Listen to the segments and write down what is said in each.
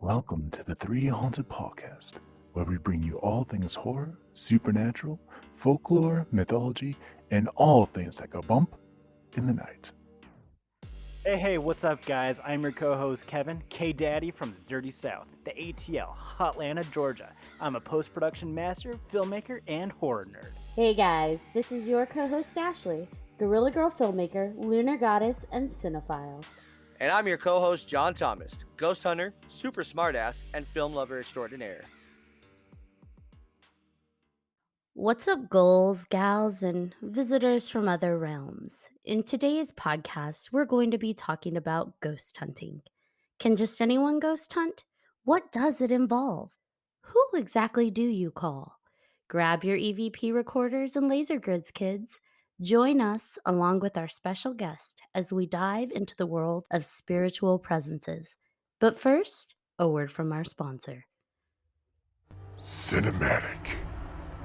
Welcome to the 3Haunted podcast, where we bring you all things horror, supernatural, folklore, mythology, and all things that go bump in the night. Hey, what's up, guys? I'm your co-host, Kevin, K-Daddy from the Dirty South, the ATL, Hotlanta, Georgia. I'm a post-production master, filmmaker, and horror nerd. Hey guys, this is your co-host, Ashley, Gorilla Girl filmmaker, lunar goddess, and cinephile. And I'm your co-host, John Thomas, ghost hunter, super smartass, and film lover extraordinaire. What's up, ghouls, gals, and visitors from other realms? In today's podcast, we're going to be talking about ghost hunting. Can just anyone ghost hunt? What does it involve? Who exactly do you call? Grab your EVP recorders and laser grids, kids. Join us along with our special guest as we dive into the world of spiritual presences. But first, a word from our sponsor. Cinematic,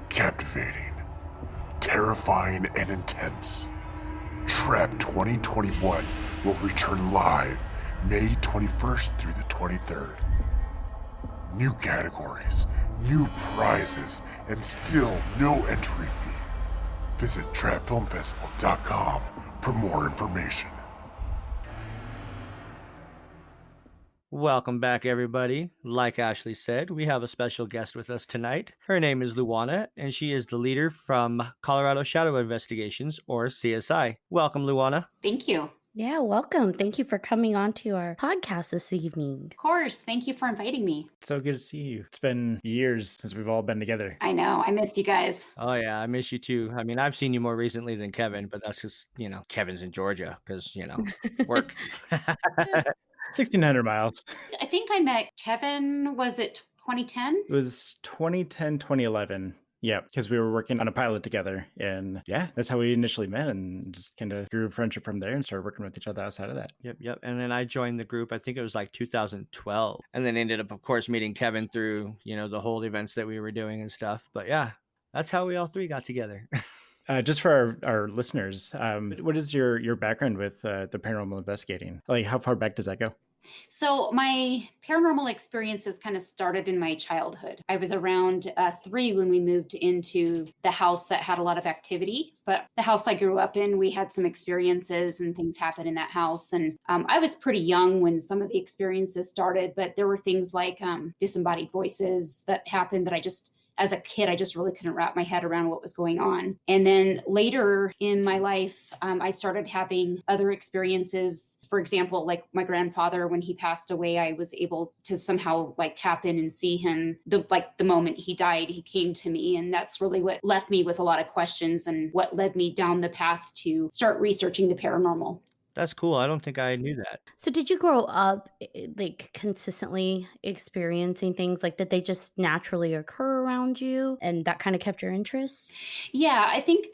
captivating, terrifying, and intense. Trap 2021 will return live May 21st through the 23rd. New categories, new prizes, and still no entry fee. Visit trapfilmfestival.com for more information. Welcome back, everybody. Like Ashley said, we have a special guest with us tonight. Her name is Luana, and she is the leader from Colorado Shadow Investigations, or CSI. Welcome, Luana. Thank you. Yeah, welcome. Thank you for coming on to our podcast this evening. Of course. Thank you for inviting me. So good to see you. It's been years since we've all been together. I know. I missed you guys. Oh, yeah, I miss you too. I mean, I've seen you more recently than Kevin, but that's just, Kevin's in Georgia because, work. 1,600 miles. I think I met Kevin, was it 2010? It was 2010, 2011. Yeah, because we were working on a pilot together. And yeah, that's how we initially met and just kind of grew friendship from there and started working with each other outside of that. Yep. And then I joined the group, I think it was like 2012. And then ended up, of course, meeting Kevin through, the whole events that we were doing and stuff. But yeah, that's how we all three got together. Just for our listeners, what is your background with the paranormal investigating? Like, how far back does that go? So my paranormal experiences kind of started in my childhood. I was around 3 when we moved into the house that had a lot of activity. But the house I grew up in, we had some experiences and things happened in that house. And I was pretty young when some of the experiences started, but there were things like disembodied voices that happened that as a kid, I just really couldn't wrap my head around what was going on. And then later in my life, I started having other experiences. For example, like my grandfather, when he passed away, I was able to somehow tap in and see him. The moment he died, he came to me. And that's really what left me with a lot of questions and what led me down the path to start researching the paranormal. That's cool. I don't think I knew that. So did you grow up consistently experiencing things? Did they just naturally occur around you and that kind of kept your interest? Yeah, I think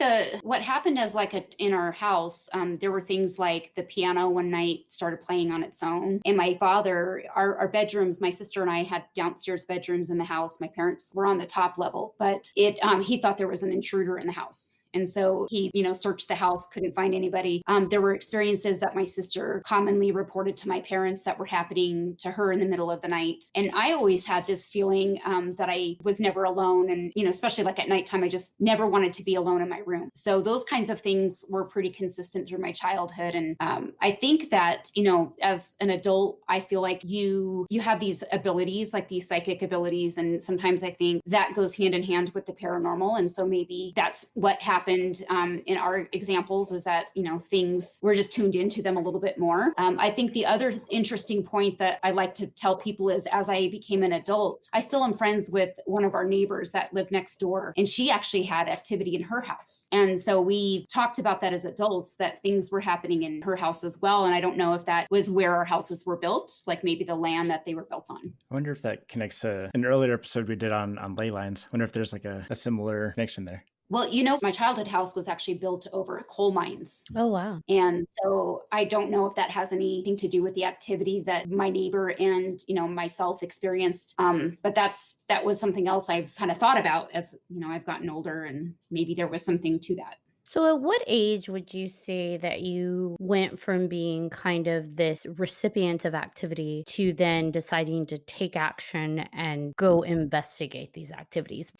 what happened is in our house, there were things like the piano one night started playing on its own. And my father, our bedrooms, my sister and I had downstairs bedrooms in the house. My parents were on the top level, but he thought there was an intruder in the house. And so he, searched the house, couldn't find anybody. There were experiences that my sister commonly reported to my parents that were happening to her in the middle of the night. And I always had this feeling that I was never alone. And, especially at nighttime, I just never wanted to be alone in my room. So those kinds of things were pretty consistent through my childhood. And I think that, as an adult, I feel like you have these abilities, like these psychic abilities. And sometimes I think that goes hand in hand with the paranormal. And so maybe that's what happened in our examples is that, things, we're just tuned into them a little bit more. I think the other interesting point that I like to tell people is as I became an adult, I still am friends with one of our neighbors that lived next door, and she actually had activity in her house. And so we talked about that as adults, that things were happening in her house as well. And I don't know if that was where our houses were built, like maybe the land that they were built on. I wonder if that connects to an earlier episode we did on ley lines. I wonder if there's a similar connection there. Well, my childhood house was actually built over coal mines. Oh, wow. And so I don't know if that has anything to do with the activity that my neighbor and, myself experienced. But that was something else I've kind of thought about as, I've gotten older, and maybe there was something to that. So, at what age would you say that you went from being kind of this recipient of activity to then deciding to take action and go investigate these activities?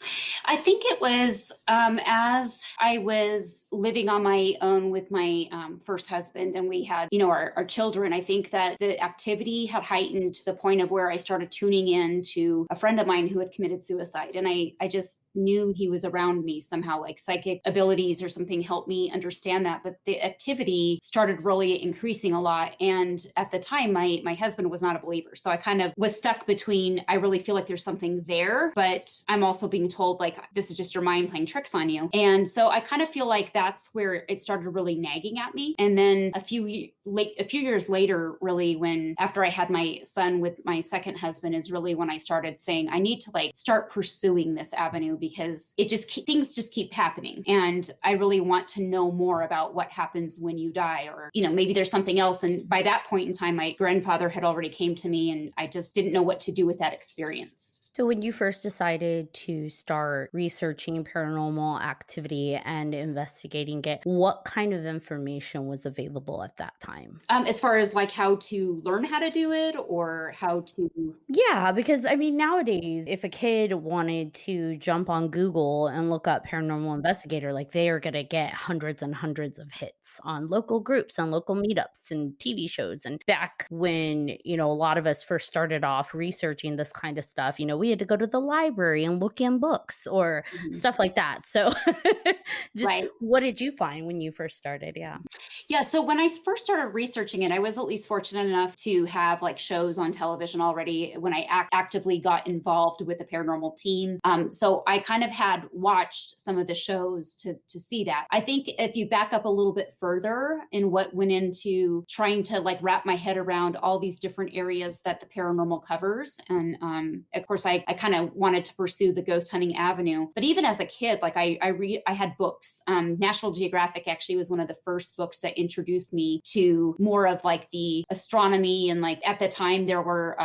I think it was as I was living on my own with my first husband, and we had, our children. I think that the activity had heightened to the point of where I started tuning in to a friend of mine who had committed suicide. And I just knew he was around me somehow, like psychic abilities or something helped me understand that. But the activity started really increasing a lot. And at the time, my husband was not a believer. So I kind of was stuck between, I really feel like there's something there, but I'm also being told like, this is just your mind playing tricks on you. And so I kind of feel like that's where it started really nagging at me. And then a few years later, really, when after I had my son with my second husband, is really when I started saying I need to like start pursuing this avenue, because things just keep happening, and I really want to know more about what happens when you die, or maybe there's something else. And by that point in time, my grandfather had already came to me, and I just didn't know what to do with that experience. So, when you first decided to start researching paranormal activity and investigating it, what kind of information was available at that time? As far as like how to learn how to do it, or how to. Yeah, because I mean, nowadays, if a kid wanted to jump on Google and look up paranormal investigator, like they are going to get hundreds and hundreds of hits on local groups and local meetups and TV shows. And back when, a lot of us first started off researching this kind of stuff, we had to go to the library and look in books or Mhm. stuff like that. So, just Right. what did you find when you first started? Yeah. Yeah, so when I first started researching it, I was at least fortunate enough to have like shows on television already when I actively got involved with the paranormal team. So I kind of had watched some of the shows to see that. I think if you back up a little bit further in what went into trying to like wrap my head around all these different areas that the paranormal covers, and of course I kind of wanted to pursue the ghost hunting avenue. But even as a kid, like I had books. National Geographic actually was one of the first books that introduced me to more of like the astronomy. And like at the time there were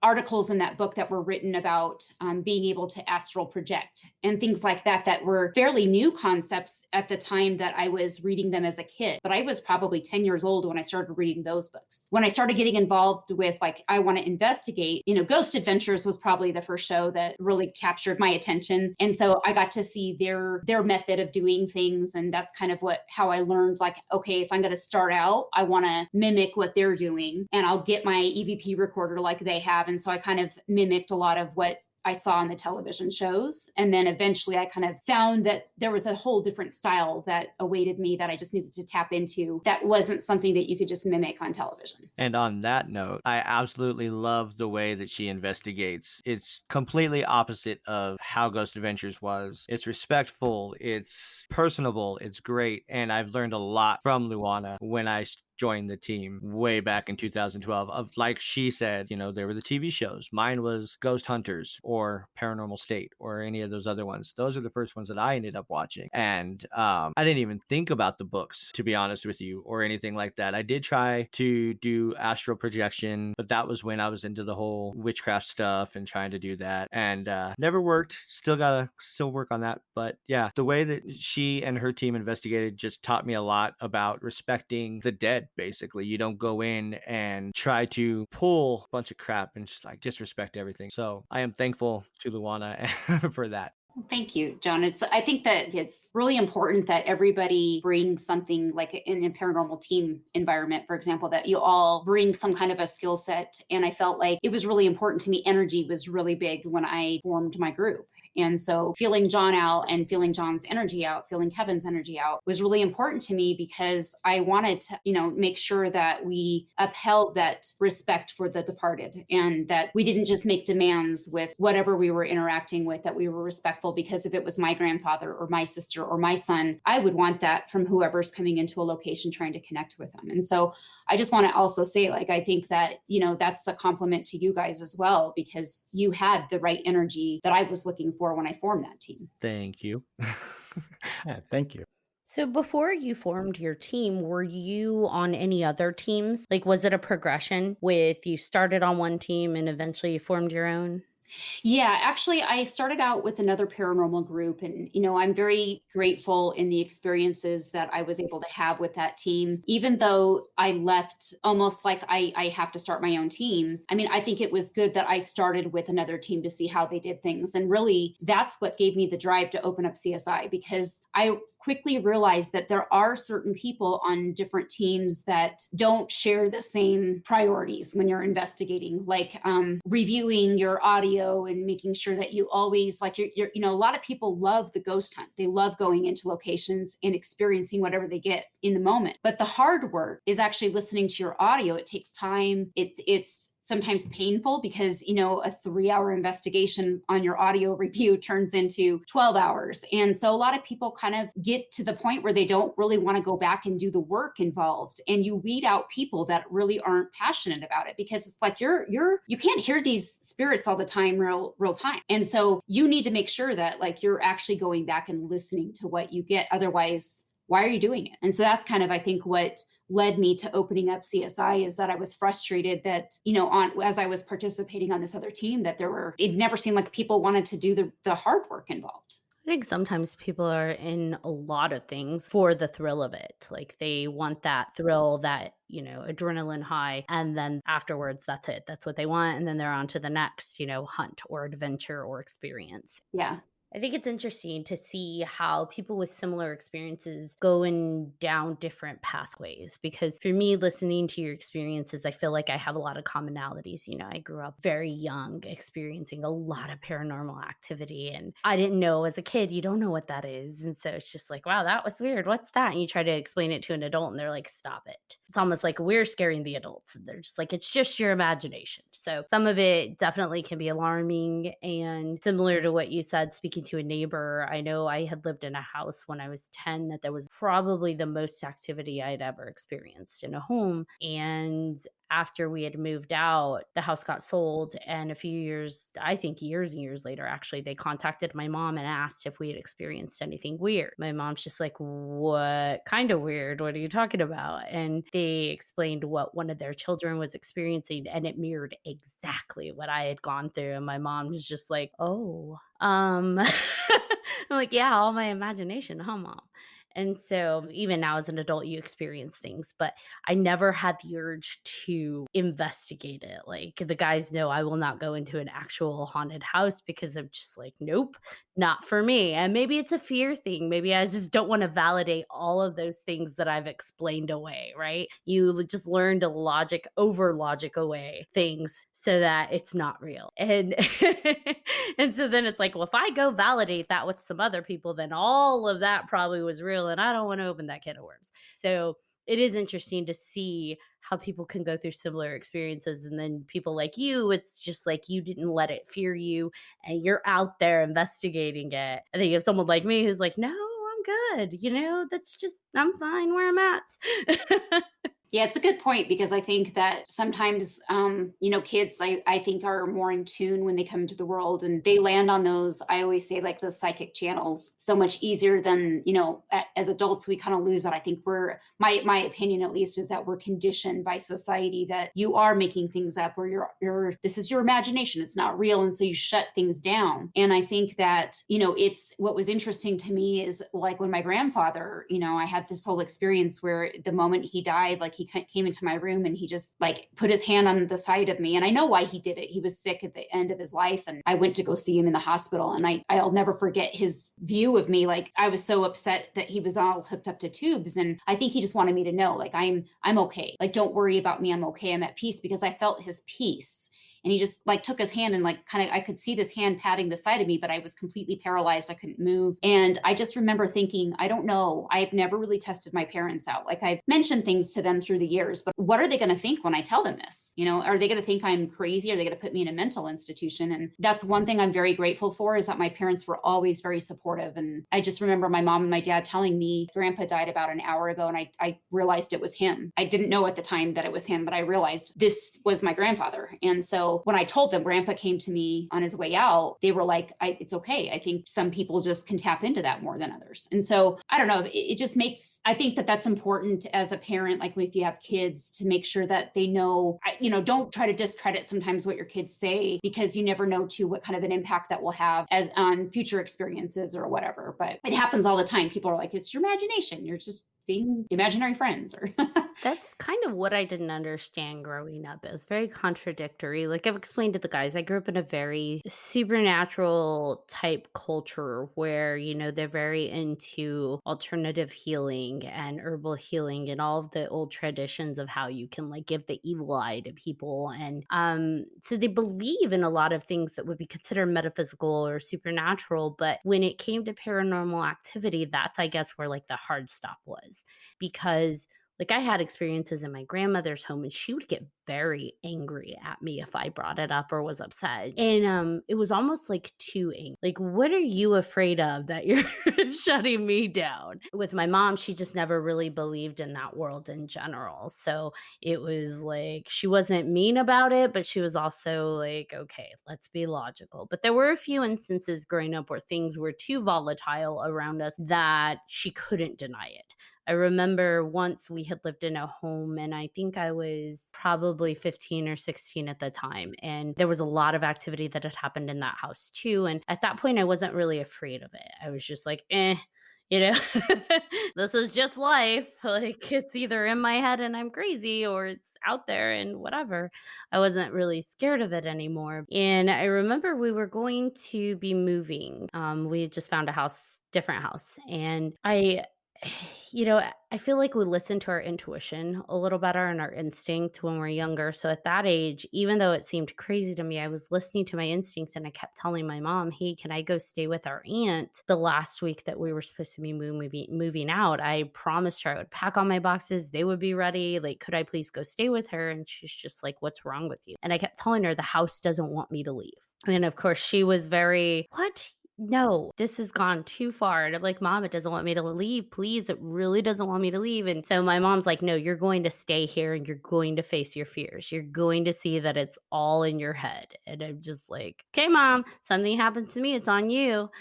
articles in that book that were written about being able to astral project and things like that were fairly new concepts at the time that I was reading them as a kid. But I was probably 10 years old when I started reading those books. When I started getting involved with like I want to investigate, Ghost Adventures was probably the first show that really captured my attention. And so I got to see their method of doing things, and that's kind of how I learned like, okay, if I'm going to start out, I want to mimic what they're doing, and I'll get my EVP recorder like they have. And so I kind of mimicked a lot of what I saw on the television shows. And then eventually I kind of found that there was a whole different style that awaited me that I just needed to tap into. That wasn't something that you could just mimic on television. And on that note, I absolutely love the way that she investigates. It's completely opposite of how Ghost Adventures was. It's respectful, it's personable, it's great. And I've learned a lot from Luana when I joined the team way back in 2012. Of like she said, there were the TV shows. Mine was Ghost Hunters or Paranormal State or any of those other ones. Those are the first ones that I ended up watching. And I didn't even think about the books, to be honest with you, or anything like that. I did try to do astral projection, but that was when I was into the whole witchcraft stuff and trying to do that, and never worked. Still work on that. But yeah, the way that she and her team investigated just taught me a lot about respecting the dead. Basically, you don't go in and try to pull a bunch of crap and just like disrespect everything. So I am thankful to Luana for that. Thank you, John. I think that it's really important that everybody brings something like in a paranormal team environment, for example, that you all bring some kind of a skill set. And I felt like it was really important to me. Energy was really big when I formed my group. And so feeling John out and feeling John's energy out, feeling Kevin's energy out was really important to me, because I wanted to, make sure that we upheld that respect for the departed, and that we didn't just make demands with whatever we were interacting with, that we were respectful. Because if it was my grandfather or my sister or my son, I would want that from whoever's coming into a location trying to connect with them. And so I just want to also say, like, I think that, that's a compliment to you guys as well, because you had the right energy that I was looking for when I formed that team. Thank you. Yeah, thank you. So before you formed your team, were you on any other teams? Like, was it a progression with you started on one team and eventually you formed your own? Yeah, actually, I started out with another paranormal group, and I'm very grateful in the experiences that I was able to have with that team. Even though I left almost like I have to start my own team, I mean, I think it was good that I started with another team to see how they did things. And really, that's what gave me the drive to open up CSI, because I quickly realized that there are certain people on different teams that don't share the same priorities when you're investigating, like reviewing your audio and making sure that you always like a lot of people love the ghost hunt. They love going into locations and experiencing whatever they get in the moment. But the hard work is actually listening to your audio. It takes time. It's sometimes painful because a 3-hour investigation on your audio review turns into 12 hours. And so a lot of people kind of get to the point where they don't really want to go back and do the work involved, and you weed out people that really aren't passionate about it, because it's like you can't hear these spirits all the time real time. And so you need to make sure that like you're actually going back and listening to what you get. Otherwise, why are you doing it? And so that's kind of, I think, what led me to opening up CSI, is that I was frustrated that, as I was participating on this other team, that it never seemed like people wanted to do the hard work involved. I think sometimes people are in a lot of things for the thrill of it. Like they want that thrill, that, adrenaline high. And then afterwards, that's it. That's what they want. And then they're on to the next, hunt or adventure or experience. Yeah. I think it's interesting to see how people with similar experiences going down different pathways, because for me, listening to your experiences, I feel like I have a lot of commonalities. I grew up very young, experiencing a lot of paranormal activity, and I didn't know as a kid, you don't know what that is. And so it's just like, wow, that was weird. What's that? And you try to explain it to an adult and they're like, stop it. It's almost like we're scaring the adults. And they're just like, it's just your imagination. So some of it definitely can be alarming, and similar to what you said, speaking to a neighbor, I know I had lived in a house when I was 10 that there was probably the most activity I'd ever experienced in a home. And after we had moved out, the house got sold. And a few years, I think years and years later, actually, they contacted my mom and asked if we had experienced anything weird. My mom's just like, what kind of weird? What are you talking about? And they explained what one of their children was experiencing, and it mirrored exactly what I had gone through. And my mom was just like, oh, I'm like, yeah, all my imagination, huh, Mom? And so even now as an adult, you experience things, but I never had the urge to investigate it. Like the guys know I will not go into an actual haunted house because I'm just like, nope, not for me. And maybe it's a fear thing. Maybe I just don't want to validate all of those things that I've explained away, right? You just learn to over logic away things so that it's not real. And and so then it's like, well, if I go validate that with some other people, then all of that probably was real, and I don't want to open that can of worms. So it is interesting to see how people can go through similar experiences, and then people like you, it's just like you didn't let it fear you and you're out there investigating it. And then you have someone like me who's like, no, I'm good, that's just, I'm fine where I'm at. Yeah, it's a good point, because I think that sometimes, kids, I think are more in tune when they come into the world, and they land on those, I always say, like the psychic channels so much easier than, as adults, we kind of lose that. I think my opinion at least is that we're conditioned by society that you are making things up, or this is your imagination. It's not real. And so you shut things down. And I think that, it's what was interesting to me is like when my grandfather, I had this whole experience where the moment he died, like he came into my room and he just like put his hand on the side of me. And I know why he did it. He was sick at the end of his life, and I went to go see him in the hospital, and I'll never forget his view of me. Like I was so upset that he was all hooked up to tubes. And I think he just wanted me to know, like, I'm okay. Like, don't worry about me. I'm okay. I'm at peace, because I felt his peace. And he just like took his hand and like kind of, I could see this hand patting the side of me, but I was completely paralyzed. I couldn't move. And I just remember thinking, I don't know. I've never really tested my parents out. Like I've mentioned things to them through the years, but what are they going to think when I tell them this? Are they going to think I'm crazy? Are they going to put me in a mental institution? And that's one thing I'm very grateful for, is that my parents were always very supportive. And I just remember my mom and my dad telling me, Grandpa died about an hour ago. And I realized it was him. I didn't know at the time that it was him, but I realized this was my grandfather. And so so when I told them Grandpa came to me on his way out, they were like, it's okay. I think some people just can tap into that more than others. And so I don't know, it just makes, I think that that's important as a parent, like if you have kids, to make sure that they know, don't try to discredit sometimes what your kids say, because you never know too what kind of an impact that will have as on future experiences or whatever. But it happens all the time. People are like, it's your imagination. You're just seeing imaginary friends. Or That's kind of what I didn't understand growing up. It was very contradictory. Like I've explained to the guys, I grew up in a very supernatural type culture where, they're very into alternative healing and herbal healing and all of the old traditions of how you can like give the evil eye to people. And so they believe in a lot of things that would be considered metaphysical or supernatural. But when it came to paranormal activity, that's, I guess, where like the hard stop was, because like I had experiences in my grandmother's home and she would get very angry at me if I brought it up or was upset. And it was almost like too angry. Like, what are you afraid of that you're shutting me down? With my mom, she just never really believed in that world in general. So it was like she wasn't mean about it, but she was also like, okay, let's be logical. But there were a few instances growing up where things were too volatile around us that she couldn't deny it. I remember once we had lived in a home and I think I was probably 15 or 16 at the time. And there was a lot of activity that had happened in that house too. And at that point, I wasn't really afraid of it. I was just like, this is just life. Like it's either in my head and I'm crazy or it's out there and whatever. I wasn't really scared of it anymore. And I remember we were going to be moving. We had just found a different house. And I feel like we listen to our intuition a little better and our instinct when we're younger. So at that age, even though it seemed crazy to me, I was listening to my instincts and I kept telling my mom, hey, can I go stay with our aunt the last week that we were supposed to be moving out? I promised her I would pack all my boxes. They would be ready. Like, could I please go stay with her? And she's just like, what's wrong with you? And I kept telling her the house doesn't want me to leave. And of course, she was very, what? No, this has gone too far. And I'm like, Mom, it doesn't want me to leave. Please, it really doesn't want me to leave. And so my mom's like, no, you're going to stay here and you're going to face your fears. You're going to see that it's all in your head. And I'm just like, okay, Mom, something happens to me, it's on you.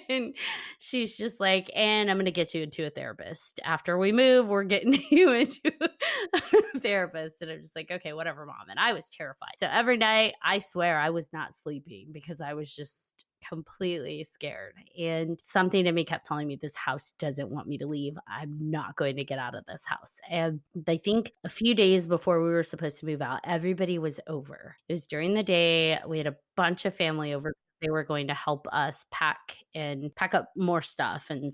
And she's just like, and I'm going to get you into a therapist. After we move, we're getting you into a therapist. And I'm just like, okay, whatever, Mom. And I was terrified. So every night, I swear I was not sleeping because I was just completely scared. And something in me kept telling me this house doesn't want me to leave. I'm not going to get out of this house. And I think a few days before we were supposed to move out, everybody was over. It was during the day. We had a bunch of family over. They were going to help us pack up more stuff and,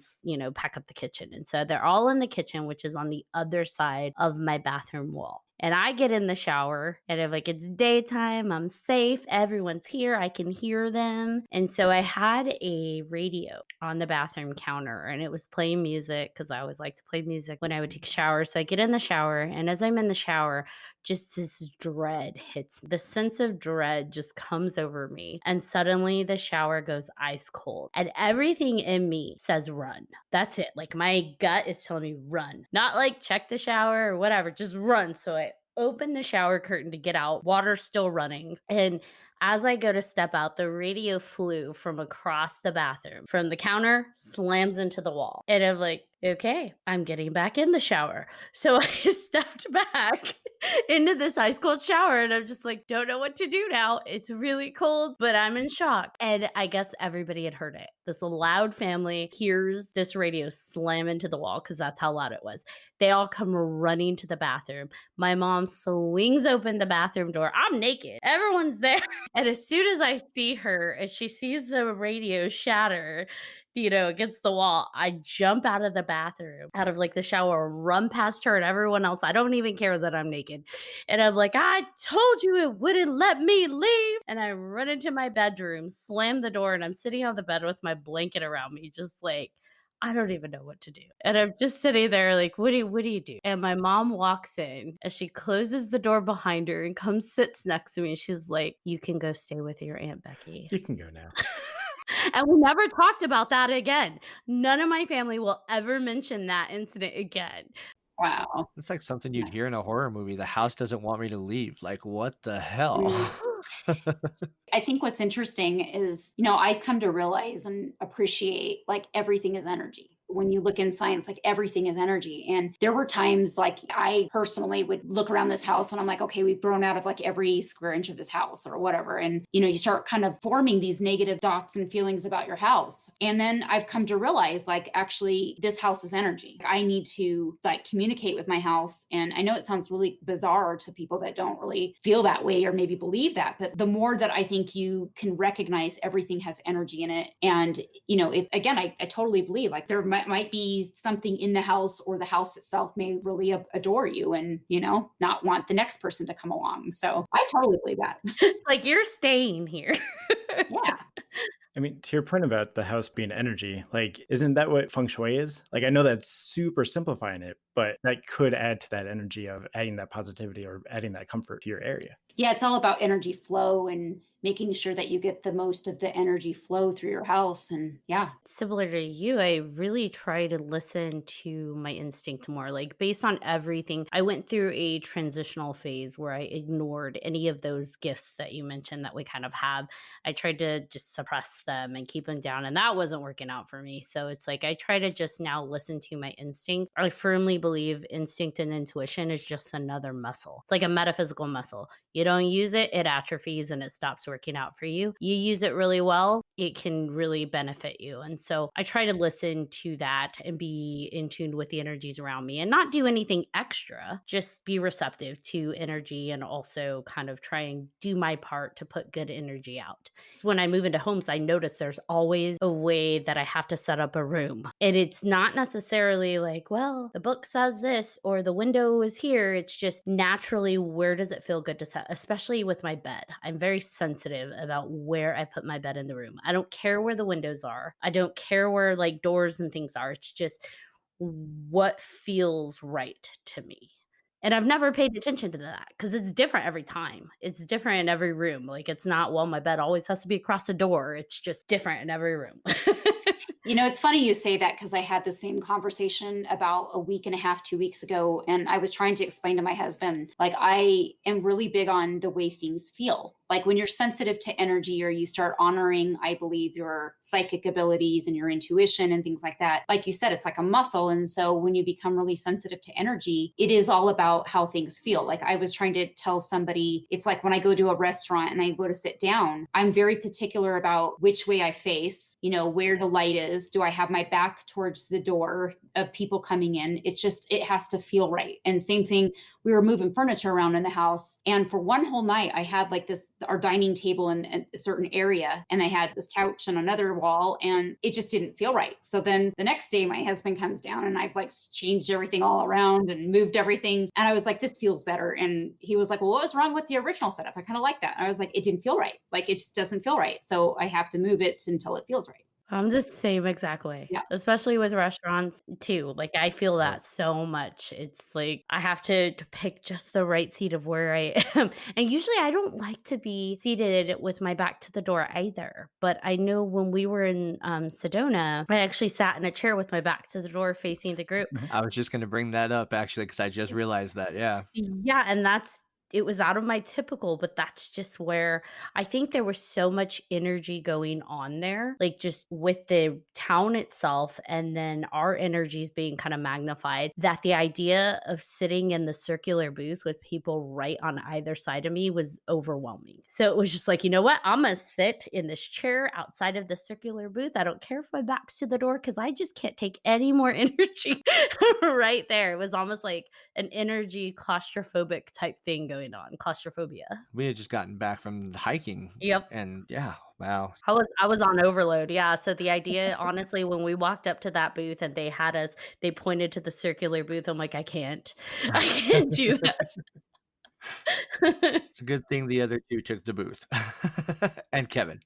pack up the kitchen. And so they're all in the kitchen, which is on the other side of my bathroom wall. And I get in the shower and I'm like, it's daytime. I'm safe. Everyone's here. I can hear them. And so I had a radio on the bathroom counter and it was playing music because I always like to play music when I would take a shower. So I get in the shower and as I'm in the shower, just this dread hits. The sense of dread just comes over me. And suddenly the shower goes ice cold. And everything in me says run. That's it. Like my gut is telling me run. Not like check the shower or whatever. Just run. So I open the shower curtain to get out. Water's still running. And as I go to step out, the radio flew from across the bathroom, from the counter, slams into the wall. And I'm like, okay, I'm getting back in the shower. So I stepped back into this ice cold shower and I'm just like, don't know what to do now. It's really cold, but I'm in shock. And I guess everybody had heard it. This loud family hears this radio slam into the wall because that's how loud it was. They all come running to the bathroom. My mom swings open the bathroom door. I'm naked. Everyone's there. And as soon as I see her, as she sees the radio shatter, against the wall, I jump out of the bathroom, out of like the shower, run past her and everyone else. I don't even care that I'm naked. And I'm like, I told you it wouldn't let me leave. And I run into my bedroom, slam the door, and I'm sitting on the bed with my blanket around me, just like, I don't even know what to do. And I'm just sitting there like, what do you do? And my mom walks in as she closes the door behind her and comes sits next to me. She's like, you can go stay with your Aunt Becky. You can go now. And we never talked about that again. None of my family will ever mention that incident again. Wow. It's like something you'd hear in a horror movie. The house doesn't want me to leave. Like, what the hell? Mm. I think what's interesting is, I've come to realize and appreciate like everything is energy. When you look in science, like everything is energy. And there were times like I personally would look around this house and I'm like, okay, we've grown out of like every square inch of this house or whatever. And, you start kind of forming these negative thoughts and feelings about your house. And then I've come to realize like, actually, this house is energy. I need to like communicate with my house. And I know it sounds really bizarre to people that don't really feel that way or maybe believe that. But the more that I think you can recognize everything has energy in it. And, if again, I totally believe like there might be something in the house or the house itself may really adore you and, not want the next person to come along. So I totally believe that. Like, you're staying here. Yeah. I mean, to your point about the house being energy, like, isn't that what feng shui is? Like, I know that's super simplifying it, but that could add to that energy of adding that positivity or adding that comfort to your area. Yeah, it's all about energy flow and making sure that you get the most of the energy flow through your house. And yeah. Similar to you, I really try to listen to my instinct more. Like, based on everything, I went through a transitional phase where I ignored any of those gifts that you mentioned that we kind of have. I tried to just suppress them and keep them down, and that wasn't working out for me. So it's like I try to just now listen to my instinct. I firmly believe instinct and intuition is just another muscle. It's like a metaphysical muscle. You don't use it, it atrophies and it stops working out for you. You use it really well, it can really benefit you. And so I try to listen to that and be in tune with the energies around me and not do anything extra, just be receptive to energy and also kind of try and do my part to put good energy out. When I move into homes, I notice there's always a way that I have to set up a room. And it's not necessarily like, well, the book says this or the window is here. It's just naturally, where does it feel good to set, especially with my bed. I'm very sensitive about where I put my bed in the room. I don't care where the windows are. I don't care where like doors and things are. It's just what feels right to me. And I've never paid attention to that because it's different every time. It's different in every room. Like, it's not, well, my bed always has to be across the door. It's just different in every room. It's funny you say that because I had the same conversation about a week and a half, 2 weeks ago. And I was trying to explain to my husband, like, I am really big on the way things feel. Like when you're sensitive to energy or you start honoring, I believe, your psychic abilities and your intuition and things like that. Like you said, it's like a muscle. And so when you become really sensitive to energy, it is all about how things feel. Like I was trying to tell somebody, it's like when I go to a restaurant and I go to sit down, I'm very particular about which way I face, where the light is. Do I have my back towards the door of people coming in? It's just, it has to feel right. And same thing, we were moving furniture around in the house. And for one whole night, I had like our dining table in a certain area, and I had this couch on another wall, and it just didn't feel right. So then the next day, my husband comes down and I've like changed everything all around and moved everything. And I was like, this feels better. And he was like, well, what was wrong with the original setup? I kind of like that. And I was like, it didn't feel right. Like it just doesn't feel right. So I have to move it until it feels right. I'm the same exact way, Yeah. especially with restaurants too. Like, I feel that so much. It's like I have to pick just the right seat of where I am. And usually I don't like to be seated with my back to the door either. But I know when we were in Sedona, I actually sat in a chair with my back to the door facing the group. I was just going to bring that up actually because I just realized that. Yeah. Yeah, and it was out of my typical, but that's just where I think there was so much energy going on there, like just with the town itself and then our energies being kind of magnified, that the idea of sitting in the circular booth with people right on either side of me was overwhelming. So it was just like, you know what? I'm going to sit in this chair outside of the circular booth. I don't care if my back's to the door because I just can't take any more energy right there. It was almost like an energy claustrophobic type thing going on, claustrophobia. We had just gotten back from hiking. Yep. And yeah, wow. I was on overload. Yeah. So the idea, honestly, when we walked up to that booth and they pointed to the circular booth. I'm like, I can't do that. It's a good thing the other two took the booth. And Kevin.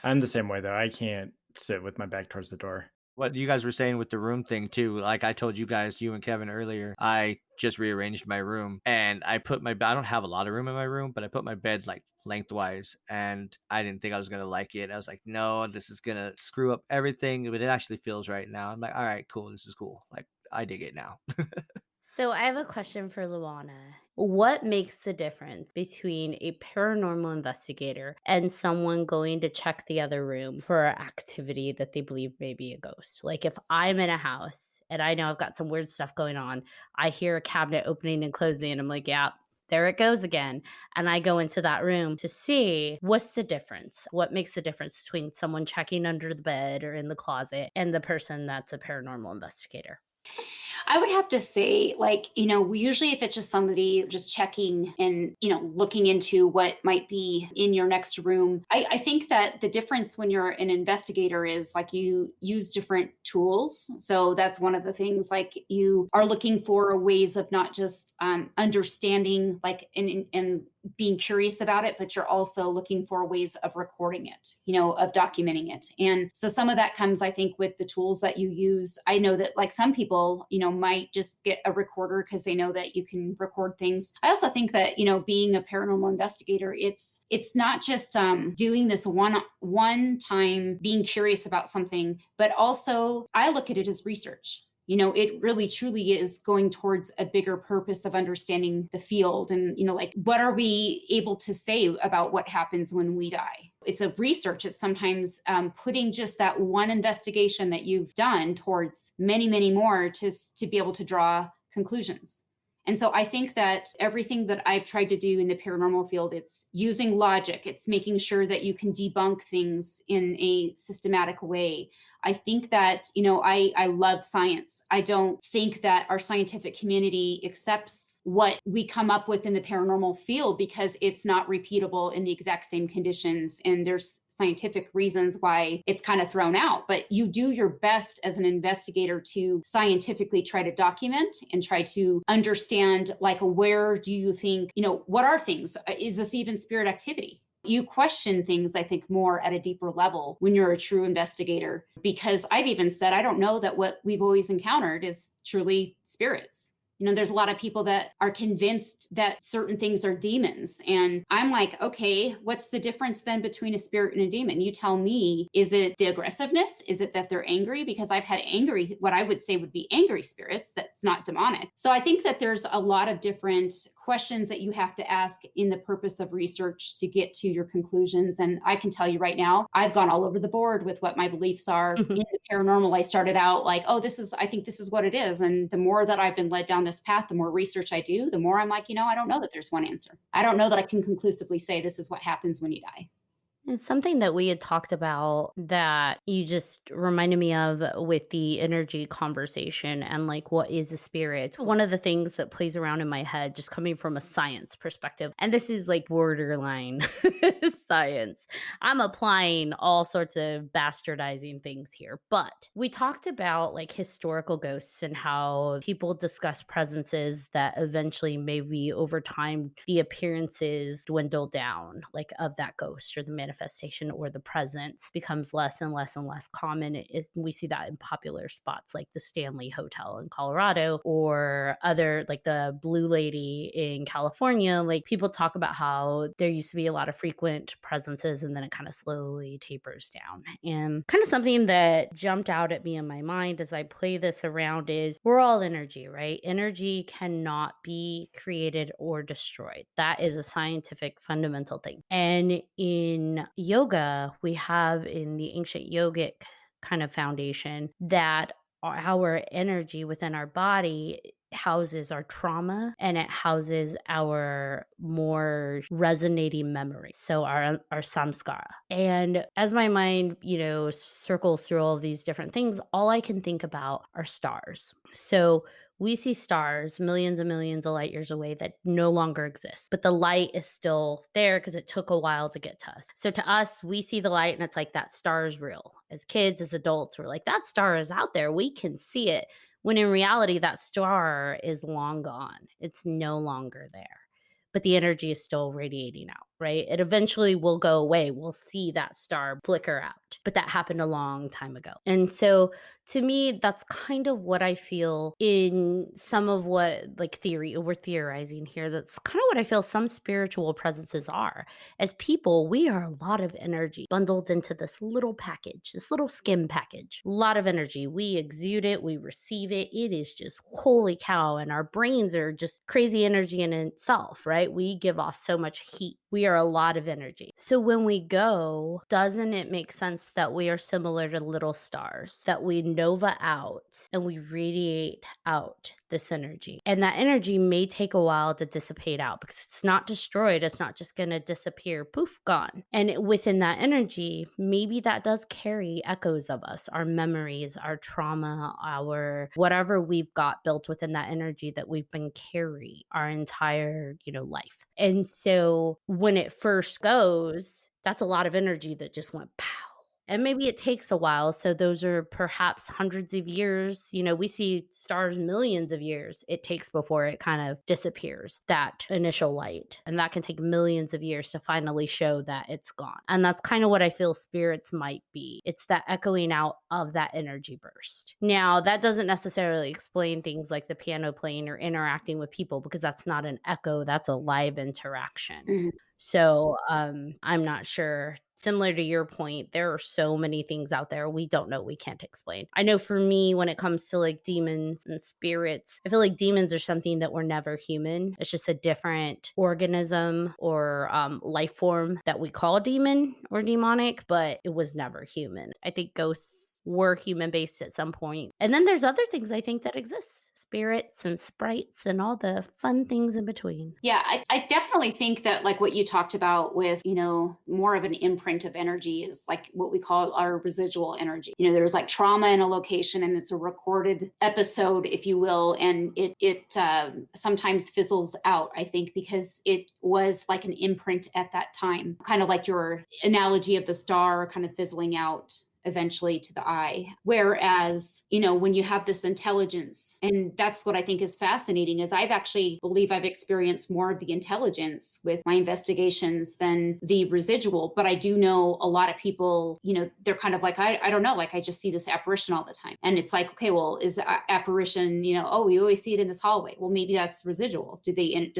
I'm the same way, though. I can't sit with my back towards the door. What you guys were saying with the room thing too, like I told you guys, you and Kevin earlier, I just rearranged my room and I don't have a lot of room in my room, but I put my bed like lengthwise and I didn't think I was going to like it. I was like, no, this is going to screw up everything, but it actually feels right now. I'm like, all right, cool. This is cool. Like I dig it now. So I have a question for Luana. What makes the difference between a paranormal investigator and someone going to check the other room for activity that they believe may be a ghost? Like if I'm in a house and I know I've got some weird stuff going on, I hear a cabinet opening and closing, and I'm like, yeah, there it goes again. And I go into that room to see what's the difference. What makes the difference between someone checking under the bed or in the closet and the person that's a paranormal investigator? I would have to say, like, usually if it's just somebody just checking and, looking into what might be in your next room, I think that the difference when you're an investigator is like you use different tools. So that's one of the things, like you are looking for ways of not just understanding, like, and being curious about it, but you're also looking for ways of recording it, of documenting it. And so some of that comes, I think, with the tools that you use. I know that like some people, might just get a recorder because they know that you can record things. I also think that, being a paranormal investigator, it's not just doing this one time being curious about something, but also I look at it as research. It really truly is going towards a bigger purpose of understanding the field and, like, what are we able to say about what happens when we die? It's a research. It's sometimes putting just that one investigation that you've done towards many, many more to be able to draw conclusions. And so I think that everything that I've tried to do in the paranormal field, it's using logic. It's making sure that you can debunk things in a systematic way. I think that, I love science. I don't think that our scientific community accepts what we come up with in the paranormal field because it's not repeatable in the exact same conditions. And there's scientific reasons why it's kind of thrown out, but you do your best as an investigator to scientifically try to document and try to understand, like, where do you think, what are things? Is this even spirit activity? You question things, I think, more at a deeper level when you're a true investigator, because I've even said, I don't know that what we've always encountered is truly spirits. There's a lot of people that are convinced that certain things are demons. And I'm like, okay, what's the difference then between a spirit and a demon? You tell me, is it the aggressiveness? Is it that they're angry? Because I've had angry, what I would say would be angry spirits that's not demonic. So I think that there's a lot of different questions that you have to ask in the purpose of research to get to your conclusions. And I can tell you right now, I've gone all over the board with what my beliefs are. In the paranormal, I started out like, I think this is what it is. And the more that I've been led down this path, the more research I do, the more I'm like, I don't know that there's one answer. I don't know that I can conclusively say this is what happens when you die. It's something that we had talked about that you just reminded me of with the energy conversation and like what is a spirit. One of the things that plays around in my head, just coming from a science perspective, and this is like borderline science. I'm applying all sorts of bastardizing things here, but we talked about like historical ghosts and how people discuss presences that eventually maybe over time the appearances dwindle down, like of that ghost or the manifestation or the presence becomes less and less and less common. We see that in popular spots like the Stanley Hotel in Colorado or other like the Blue Lady in California. Like people talk about how there used to be a lot of frequent presences and then it kind of slowly tapers down. And kind of something that jumped out at me in my mind as I play this around is we're all energy, right? Energy cannot be created or destroyed. That is a scientific fundamental thing. And in yoga, we have in the ancient yogic kind of foundation that our energy within our body houses our trauma and it houses our more resonating memories, so our samskara. And as my mind circles through all of these different things, all I can think about are stars. So we see stars millions and millions of light years away that no longer exist, but the light is still there because it took a while to get to us. So to us, we see the light and it's like that star is real. As kids, as adults, we're like, that star is out there. We can see it. When in reality, that star is long gone. It's no longer there. But the energy is still radiating out, right? It eventually will go away. We'll see that star flicker out. But that happened a long time ago. And so To me, that's kind of what I feel in some of what like theory we're theorizing here. That's kind of what I feel some spiritual presences are. As people, we are a lot of energy bundled into this little package, this little skim package. A lot of energy. We exude it, we receive it. It is just holy cow. And our brains are just crazy energy in itself, right? We give off so much heat. We are a lot of energy. So when we go, doesn't it make sense that we are similar to little stars, that we nova out and we radiate out this energy? And that energy may take a while to dissipate out because it's not destroyed. It's not just going to disappear, poof, gone. And within that energy, maybe that does carry echoes of us, our memories, our trauma, our whatever we've got built within that energy that we've been carrying our entire, life. And so when it first goes, that's a lot of energy that just went pow. And maybe it takes a while. So those are perhaps hundreds of years. We see stars millions of years it takes before it kind of disappears, that initial light. And that can take millions of years to finally show that it's gone. And that's kind of what I feel spirits might be. It's that echoing out of that energy burst. Now, that doesn't necessarily explain things like the piano playing or interacting with people, because that's not an echo, that's a live interaction. Mhm. So I'm not sure. Similar to your point, there are so many things out there we don't know, we can't explain. I know for me, when it comes to like demons and spirits, I feel like demons are something that were never human. It's just a different organism or life form that we call demon or demonic, but it was never human. I think ghosts were human based at some point. And then there's other things I think that exist. Spirits and sprites and all the fun things in between. Yeah, I definitely think that like what you talked about with, more of an imprint of energy is like what we call our residual energy. There's like trauma in a location and it's a recorded episode, if you will, and it sometimes fizzles out, I think, because it was like an imprint at that time, kind of like your analogy of the star kind of fizzling out eventually to the eye. Whereas, when you have this intelligence, and that's what I think is fascinating, is I've actually believe I've experienced more of the intelligence with my investigations than the residual. But I do know a lot of people, they're kind of like, I don't know, like I just see this apparition all the time. And it's like, okay, well, is the apparition, oh, we always see it in this hallway. Well, maybe that's residual. Does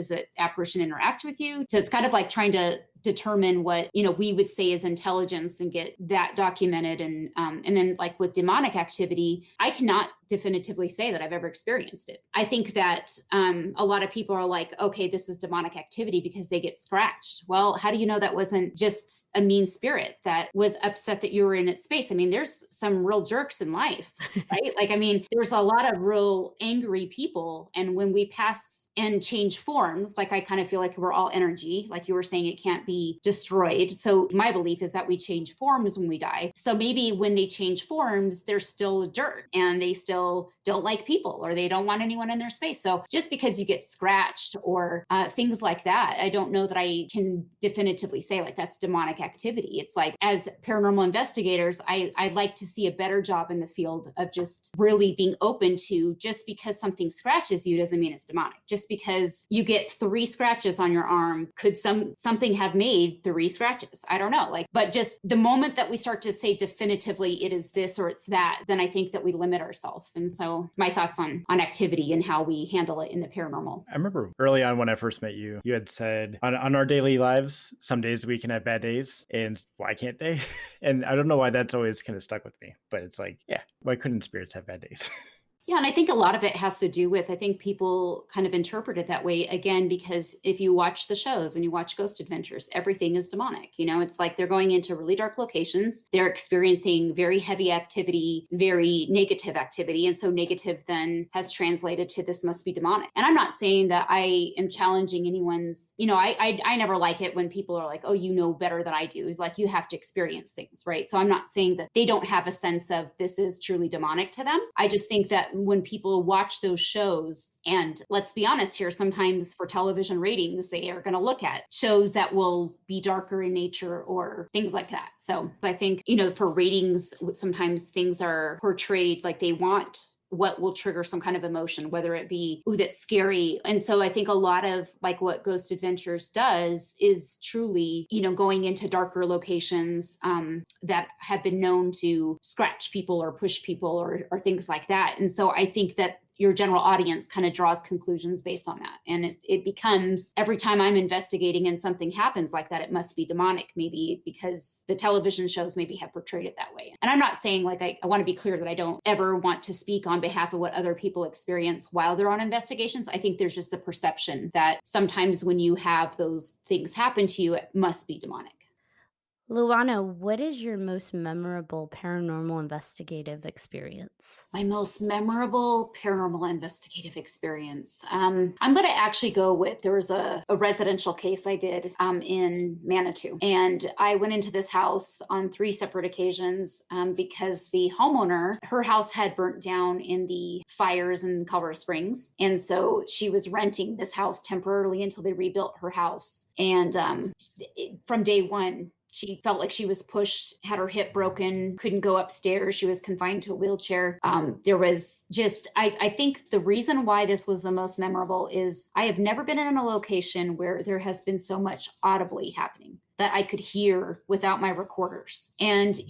the apparition interact with you? So it's kind of like trying to determine what we would say is intelligence and get that documented. And then like with demonic activity, I cannot definitively say that I've ever experienced it. I think that a lot of people are like, okay, this is demonic activity because they get scratched. Well, how do you know that wasn't just a mean spirit that was upset that you were in its space? I mean, there's some real jerks in life, right? Like, I mean, there's a lot of real angry people. And when we pass and change forms, like I kind of feel like we're all energy, like you were saying, it can't be destroyed. So my belief is that we change forms when we die. So maybe when they change forms, they're still a jerk and they still don't like people or they don't want anyone in their space. So just because you get scratched or things like that, I don't know that I can definitively say like that's demonic activity. It's like, as paranormal investigators, I'd like to see a better job in the field of just really being open to, just because something scratches you doesn't mean it's demonic. Just because you get 3 scratches on your arm, could something have made 3 scratches? I don't know. Like, but just the moment that we start to say definitively it is this or it's that, then I think that we limit ourselves. And so my thoughts on activity and how we handle it in the paranormal. I remember early on when I first met you, you had said on our daily lives, some days we can have bad days, and why can't they? And I don't know why that's always kind of stuck with me, but it's like, yeah, why couldn't spirits have bad days? Yeah, and I think a lot of it has to do with, I think people kind of interpret it that way, again, because if you watch the shows and you watch Ghost Adventures, everything is demonic. It's like they're going into really dark locations. They're experiencing very heavy activity, very negative activity. And so negative then has translated to this must be demonic. And I'm not saying that I am challenging anyone's, I never like it when people are like, oh, you know better than I do. Like you have to experience things, right? So I'm not saying that they don't have a sense of this is truly demonic to them. I just think that when people watch those shows, and let's be honest here, sometimes for television ratings, they are going to look at shows that will be darker in nature or things like that. So I think, for ratings, sometimes things are portrayed like they want what will trigger some kind of emotion, whether it be, ooh, that's scary. And so I think a lot of like what Ghost Adventures does is truly, going into darker locations that have been known to scratch people or push people or things like that. And so I think that your general audience kind of draws conclusions based on that. And it becomes, every time I'm investigating and something happens like that, it must be demonic, maybe because the television shows maybe have portrayed it that way. And I'm not saying, like, I want to be clear that I don't ever want to speak on behalf of what other people experience while they're on investigations. I think there's just a perception that sometimes when you have those things happen to you, it must be demonic. Luana, what is your most memorable paranormal investigative experience? My most memorable paranormal investigative experience. I'm going to actually go with, there was a residential case I did in Manitou. And I went into this house on 3 separate occasions because the homeowner, her house had burnt down in the fires in Colorado Springs. And so she was renting this house temporarily until they rebuilt her house. And from day one, she felt like she was pushed, had her hip broken, couldn't go upstairs. She was confined to a wheelchair. There was just, I think the reason why this was the most memorable is I have never been in a location where there has been so much audibly happening that I could hear without my recorders. And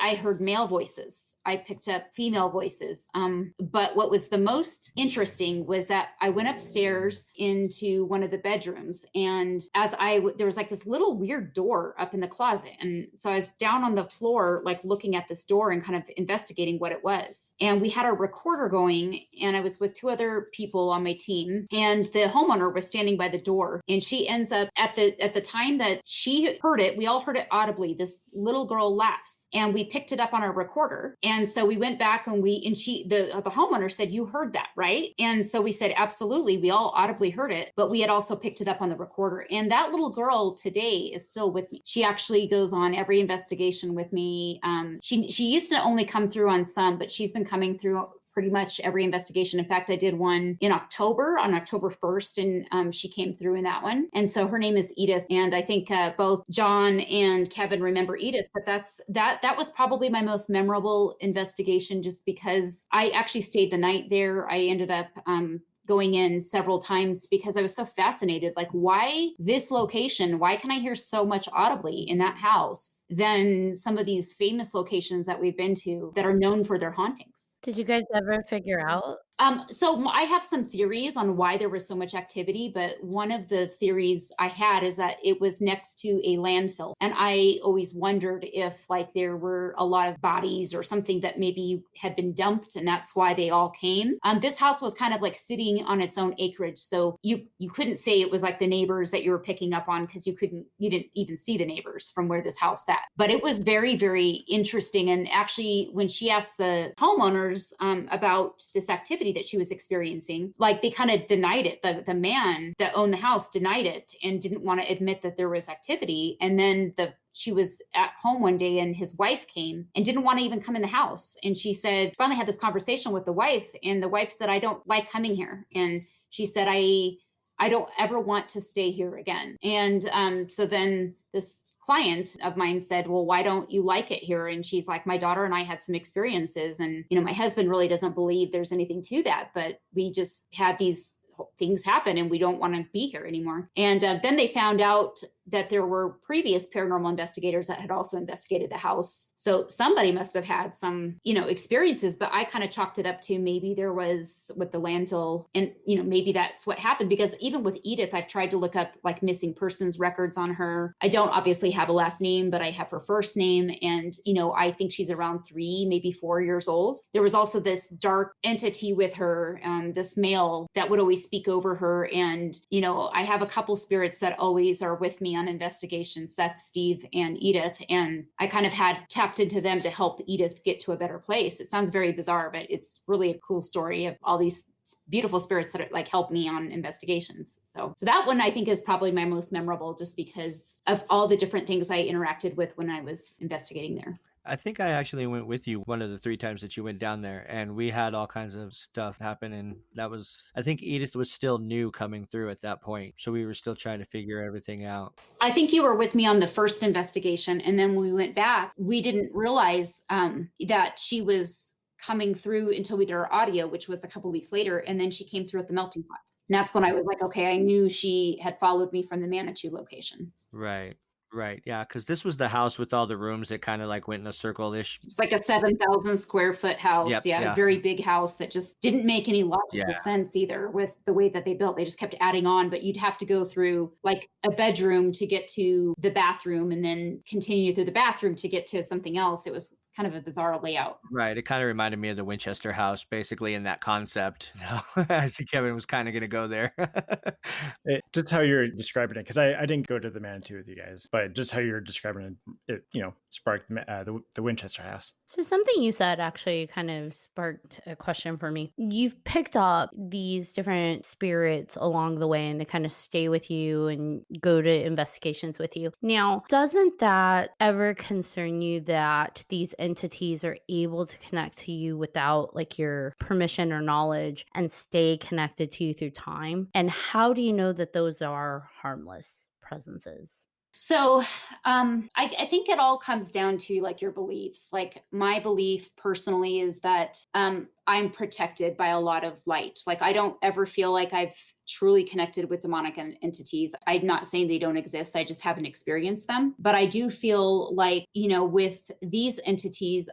I heard male voices. I picked up female voices. But what was the most interesting was that I went upstairs into one of the bedrooms, and there was like this little weird door up in the closet. And so I was down on the floor, like looking at this door and kind of investigating what it was. And we had a recorder going, and I was with 2 other people on my team, and the homeowner was standing by the door. And she ends up at the time that she heard it, we all heard it audibly. This little girl laughs, and we picked it up on our recorder. And so we went back and the homeowner said, "You heard that, right?" And so we said, "Absolutely." We all audibly heard it, but we had also picked it up on the recorder. And that little girl today is still with me. She actually goes on every investigation with me. She used to only come through on some, but she's been coming through pretty much every investigation. In fact, I did one on October 1st, and she came through in that one. And so her name is Edith. And I think both John and Kevin remember Edith, but that was probably my most memorable investigation, just because I actually stayed the night there. I ended up going in several times because I was so fascinated, like, why this location? Why can I hear so much audibly in that house than some of these famous locations that we've been to that are known for their hauntings? Did you guys ever figure out? So I have some theories on why there was so much activity, but one of the theories I had is that it was next to a landfill. And I always wondered if, like, there were a lot of bodies or something that maybe had been dumped, and that's why they all came. This house was kind of like sitting on its own acreage. So you couldn't say it was like the neighbors that you were picking up on, because you didn't even see the neighbors from where this house sat. But it was very, very interesting. And actually, when she asked the homeowners about this activity that she was experiencing, like, they kind of denied it. The man that owned the house denied it and didn't want to admit that there was activity. And then she was at home one day, and his wife came and didn't want to even come in the house. And she said, finally had this conversation with the wife, and the wife said, "I don't like coming here." And she said, I don't ever want to stay here again. And so then this client of mine said, "Well, why don't you like it here?" And she's like, "My daughter and I had some experiences, and my husband really doesn't believe there's anything to that, but we just had these things happen and we don't want to be here anymore." And then they found out that there were previous paranormal investigators that had also investigated the house. So somebody must have had some, experiences, but I kind of chalked it up to maybe there was with the landfill, and, maybe that's what happened. Because even with Edith, I've tried to look up like missing persons records on her. I don't obviously have a last name, but I have her first name. And, I think she's around 3, maybe 4 years old. There was also this dark entity with her, this male that would always speak over her. And, I have a couple spirits that always are with me on investigation, Seth, Steve, and Edith. And I kind of had tapped into them to help Edith get to a better place. It sounds very bizarre, but it's really a cool story of all these beautiful spirits that like help me on investigations. So that one I think is probably my most memorable, just because of all the different things I interacted with when I was investigating there. I think I actually went with you one of the 3 times that you went down there, and we had all kinds of stuff happen. And I think Edith was still new coming through at that point. So we were still trying to figure everything out. I think you were with me on the first investigation. And then when we went back, we didn't realize that she was coming through until we did our audio, which was a couple weeks later. And then she came through at the melting pot. And that's when I was like, okay, I knew she had followed me from the Manitou location. Right. Right. Yeah. Because this was the house with all the rooms that kind of like went in a circle-ish. It's like a 7,000 square foot house. Yep. Yeah, Yeah. a very big house that just didn't make any logical Yeah. sense either with the way that they built. They just kept adding on, but you'd have to go through like a bedroom to get to the bathroom and then continue through the bathroom to get to something else. It was kind of a bizarre layout. Right. It kind of reminded me of the Winchester house, basically, in that concept. So I see Kevin was kind of going to go there. Just how you're describing it, because I didn't go to the Manitou with you guys, but just how you're describing it, sparked the Winchester house. So something you said actually kind of sparked a question for me. You've picked up these different spirits along the way and they kind of stay with you and go to investigations with you. Now, doesn't that ever concern you that these entities are able to connect to you without like your permission or knowledge and stay connected to you through time? And how do you know that those are harmless presences? So I think it all comes down to like your beliefs. Like my belief personally is that I'm protected by a lot of light. Like I don't ever feel like I've truly connected with demonic entities. I'm not saying they don't exist. I just haven't experienced them. But I do feel like, with these entities,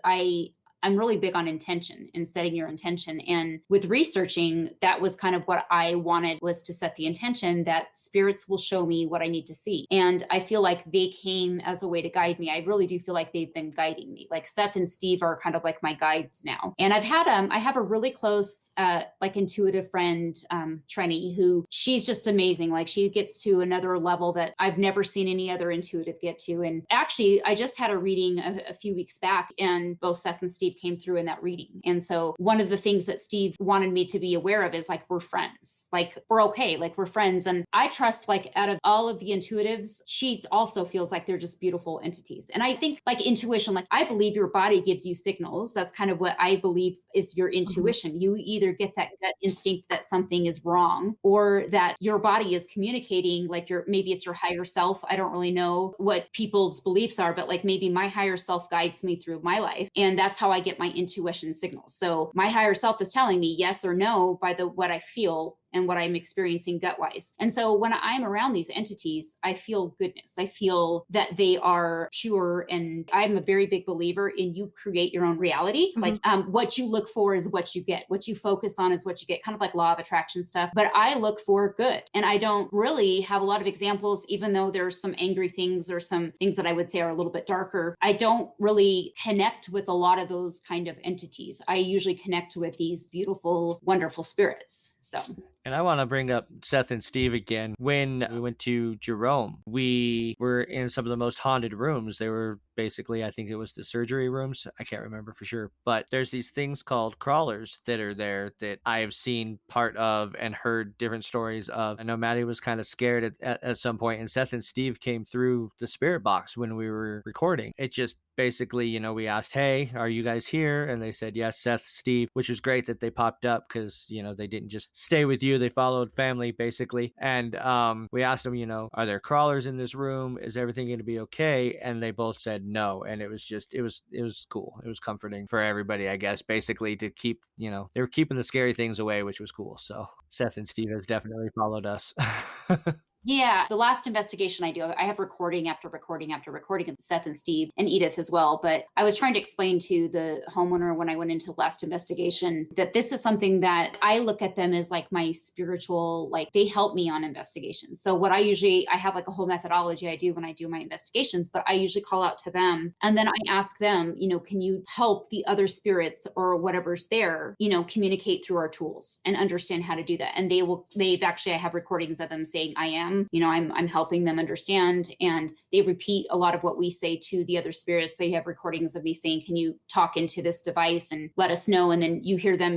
I'm really big on intention and setting your intention. And with researching, that was kind of what I wanted, was to set the intention that spirits will show me what I need to see. And I feel like they came as a way to guide me. I really do feel like they've been guiding me. Like Seth and Steve are kind of like my guides now. And I have a really close, like intuitive friend, Trenny, who she's just amazing. Like she gets to another level that I've never seen any other intuitive get to. And actually, I just had a reading a few weeks back, and both Seth and Steve came through in that reading. And so one of the things that Steve wanted me to be aware of is like, we're friends, like we're okay, like we're friends. And I trust, like out of all of the intuitives, she also feels like they're just beautiful entities. And I think like intuition, like I believe your body gives you signals. That's kind of what I believe is your intuition. Mm-hmm. You either get that instinct that something is wrong, or that your body is communicating, like maybe it's your higher self. I don't really know what people's beliefs are, but like maybe my higher self guides me through my life. And that's how I get my intuition signals. So my higher self is telling me yes or no by what I feel and what I'm experiencing gut-wise. And so when I'm around these entities, I feel goodness. I feel that they are pure. And I'm a very big believer in you create your own reality. Mm-hmm. Like what you look for is what you get. What you focus on is what you get, kind of like law of attraction stuff. But I look for good. And I don't really have a lot of examples, even though there's some angry things or some things that I would say are a little bit darker. I don't really connect with a lot of those kind of entities. I usually connect with these beautiful, wonderful spirits. So. And I want to bring up Seth and Steve again. When we went to Jerome, we were in some of the most haunted rooms. They were basically, I think it was the surgery rooms. I can't remember for sure. But there's these things called crawlers that are there that I have seen part of and heard different stories of. I know Maddie was kind of scared at some point, and Seth and Steve came through the spirit box when we were recording. It just basically, we asked, hey, are you guys here? And they said, yes, Seth, Steve, which was great that they popped up because, they didn't just stay with you. They followed family, basically. And we asked them, are there crawlers in this room? Is everything going to be okay? And they both said no. And it was just, it was cool. It was comforting for everybody, I guess, basically to keep, they were keeping the scary things away, which was cool. So Seth and Steve has definitely followed us. Yeah, the last investigation I do, I have recording after recording after recording of Seth and Steve and Edith as well. But I was trying to explain to the homeowner when I went into the last investigation that this is something that I look at them as like my spiritual, like they help me on investigations. So what I have like a whole methodology I do when I do my investigations, but I usually call out to them and then I ask them, can you help the other spirits or whatever's there, communicate through our tools and understand how to do that. And I have recordings of them saying, I'm helping them understand, and they repeat a lot of what we say to the other spirits. So you have recordings of me saying, can you talk into this device and let us know? And then you hear them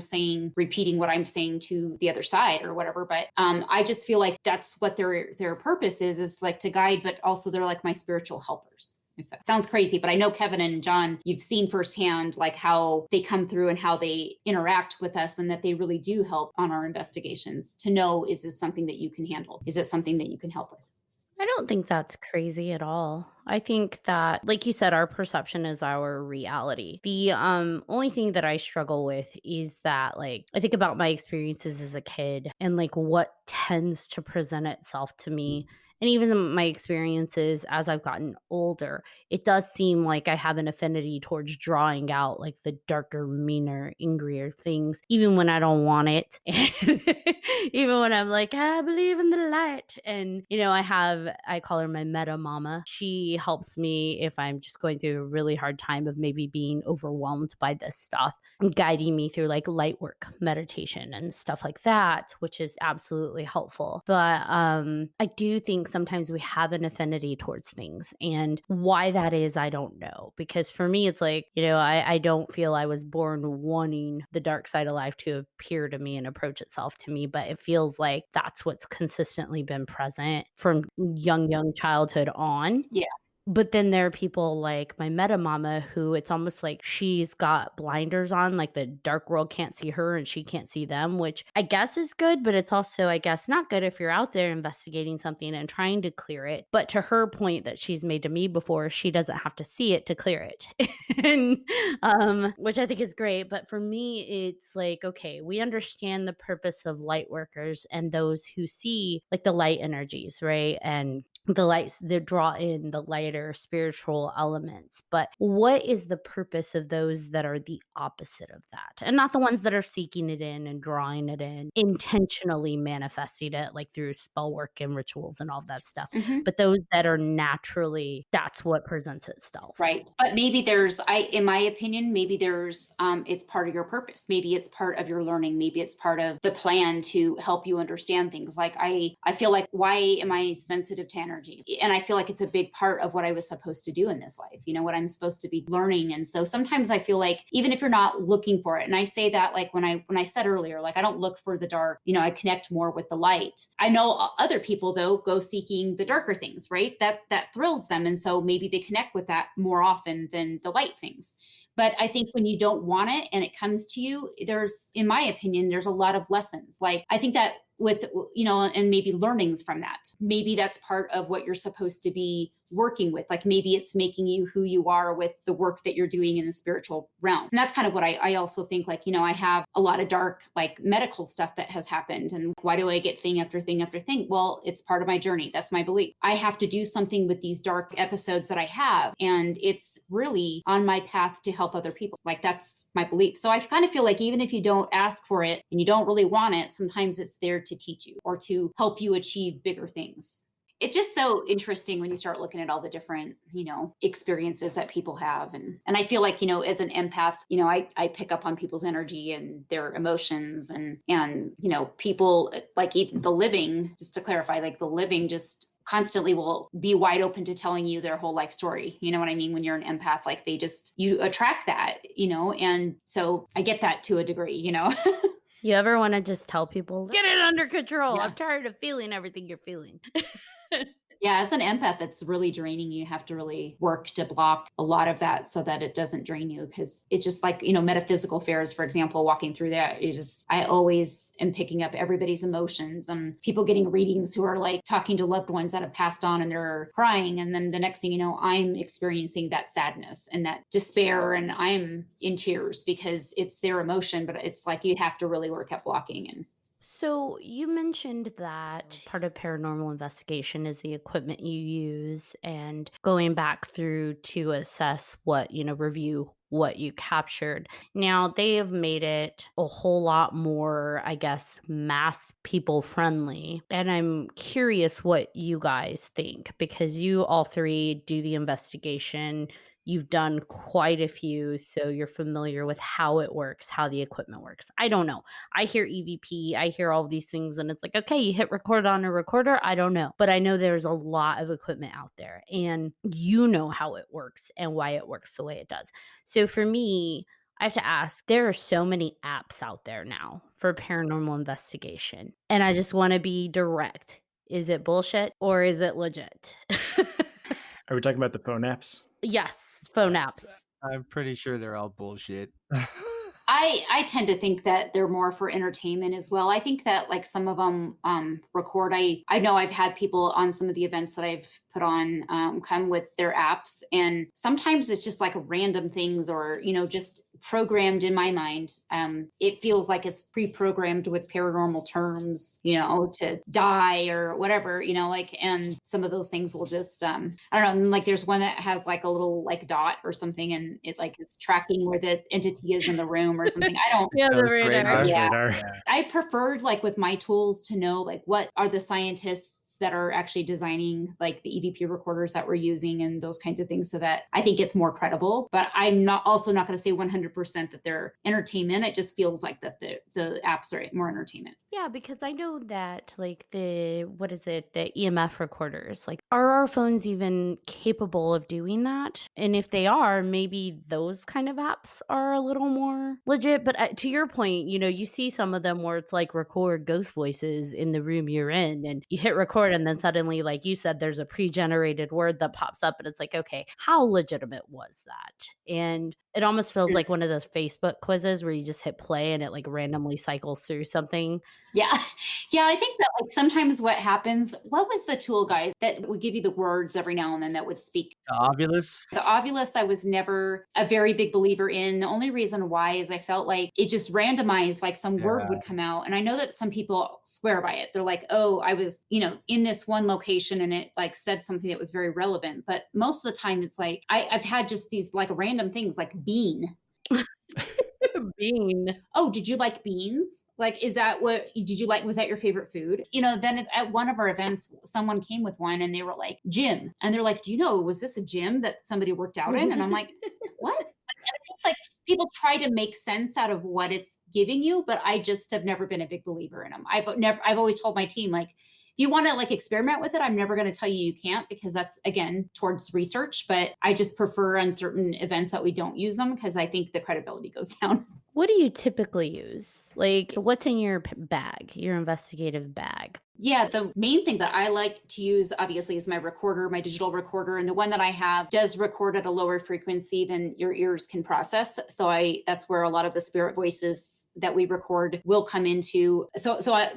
repeating what I'm saying to the other side or whatever. But I just feel like that's what their purpose is like to guide, but also they're like my spiritual helpers. If that sounds crazy, but I know Kevin and John, you've seen firsthand like how they come through and how they interact with us, and that they really do help on our investigations to know, is this something that you can handle? Is it something that you can help with? I don't think that's crazy at all. I think that, like you said, our perception is our reality. The only thing that I struggle with is that, like, I think about my experiences as a kid and like what tends to present itself to me. And even my experiences as I've gotten older, it does seem like I have an affinity towards drawing out like the darker, meaner, angrier things, even when I don't want it. Even when I'm like, I believe in the light. And, I call her my meta mama. She helps me if I'm just going through a really hard time of maybe being overwhelmed by this stuff, guiding me through like light work, meditation, and stuff like that, which is absolutely helpful. But I do think sometimes we have an affinity towards things. And why that is, I don't know. Because for me, it's like, I don't feel I was born wanting the dark side of life to appear to me and approach itself to me. But it feels like that's what's consistently been present from young childhood on. Yeah. But then there are people like my meta mama who it's almost like she's got blinders on, like the dark world can't see her and she can't see them, which I guess is good, but it's also, I guess, not good if you're out there investigating something and trying to clear it. But to her point that she's made to me before, she doesn't have to see it to clear it. and which I think is great. But for me, it's like, okay, we understand the purpose of light workers and those who see like the light energies, right? And the lights that draw in the lighter spiritual elements. But what is the purpose of those that are the opposite of that? And not the ones that are seeking it in and drawing it in, intentionally manifesting it like through spell work and rituals and all that stuff. Mhm. But those that are naturally, that's what presents itself. Right. But maybe in my opinion, maybe it's part of your purpose. Maybe it's part of your learning. Maybe it's part of the plan to help you understand things. Like I feel like, why am I sensitive to energy? And I feel like it's a big part of what I was supposed to do in this life, what I'm supposed to be learning. And so sometimes I feel like, even if you're not looking for it, and I say that like when I said earlier, like I don't look for the dark, I connect more with the light. I know other people though go seeking the darker things, right? That thrills them. And so maybe they connect with that more often than the light things. But I think when you don't want it and it comes to you, in my opinion, there's a lot of lessons. Like I think that with, and maybe learnings from that. Maybe that's part of what you're supposed to be working with. Like maybe it's making you who you are with the work that you're doing in the spiritual realm. And that's kind of what I also think, like, I have a lot of dark, like medical stuff that has happened. And why do I get thing after thing after thing? Well, it's part of my journey. That's my belief. I have to do something with these dark episodes that I have. And it's really on my path to help other people. Like that's my belief. So I kind of feel like even if you don't ask for it and you don't really want it, sometimes it's there to teach you or to help you achieve bigger things. It's just so interesting when you start looking at all the different, experiences that people have. And I feel like, as an empath, I pick up on people's energy and their emotions and, people like even the living, just to clarify, like the living just constantly will be wide open to telling you their whole life story. You know what I mean? When you're an empath, like you attract that, and so I get that to a degree, You ever want to just tell people, get it under control? Yeah. I'm tired of feeling everything you're feeling. Yeah, as an empath, that's really draining. You have to really work to block a lot of that so that it doesn't drain you. Because it's just like, metaphysical fairs, for example, walking through that, I always am picking up everybody's emotions and people getting readings who are like talking to loved ones that have passed on and they're crying. And then the next thing you know, I'm experiencing that sadness and that despair and I'm in tears because it's their emotion, but it's like you have to really work at blocking. And So you mentioned that part of paranormal investigation is the equipment you use and going back through to assess what, review what you captured. Now they have made it a whole lot more, I guess, mass people friendly. And I'm curious what you guys think because you all three do the investigation. You've done quite a few, so you're familiar with how it works, how the equipment works. I don't know. I hear EVP, I hear all these things, and it's like, okay, you hit record on a recorder. I don't know. But I know there's a lot of equipment out there, and you know how it works and why it works the way it does. So for me, I have to ask, there are so many apps out there now for paranormal investigation, and I just want to be direct. Is it bullshit or is it legit? Are we talking about the phone apps? Yes, phone apps. I'm pretty sure they're all bullshit. I tend to think that they're more for entertainment as well. I think that like some of them record. I know I've had people on some of the events that I've put on come with their apps, and sometimes it's just like random things, or just programmed in my mind. It feels like it's pre-programmed with paranormal terms, to die or whatever, and some of those things will just I don't know, like there's one that has like a little like dot or something, and it like is tracking where the entity is in the room or something. I don't Yeah, the Ghost radar. radar. Yeah. Radar. Yeah. I preferred like with my tools to know like what are the scientists that are actually designing like the EVP recorders that we're using and those kinds of things, so that I think it's more credible. But I'm not going to say 100% that they're entertainment. It just feels like that the apps are more entertainment. Yeah, because I know that like the EMF recorders, like are our phones even capable of doing that? And if they are, maybe those kind of apps are a little more legit. But to your point, you see some of them where it's like record ghost voices in the room you're in, and you hit record, and then suddenly, like you said, there's a pre-generated word that pops up, and it's like, okay, how legitimate was that? And it almost feels like one of those Facebook quizzes where you just hit play and it like randomly cycles through something. Yeah. Yeah. I think that like sometimes what happens, what was the tool, guys, that would give you the words every now and then that would speak? The Ovilus. The Ovilus, I was never a very big believer in. The only reason why is I felt like it just randomized, like some word would come out. And I know that some people swear by it. They're like, oh, I was, in this one location and it like said something that was very relevant. But most of the time it's like, I've had just these like random things like bean. Bean. Oh, did you like beans? Like, was that your favorite food? Then it's at one of our events, someone came with one and they were like, gym. And they're like, was this a gym that somebody worked out in? And I'm like, what? Like, I think like people try to make sense out of what it's giving you, but I just have never been a big believer in them. I've always told my team, like, if you want to like experiment with it, I'm never going to tell you can't, because that's again towards research, but I just prefer on certain events that we don't use them because I think the credibility goes down. What do you typically use? Like, what's in your bag, your investigative bag? Yeah, the main thing that I like to use, obviously, is my recorder, my digital recorder. And the one that I have does record at a lower frequency than your ears can process. So that's where a lot of the spirit voices that we record will come into.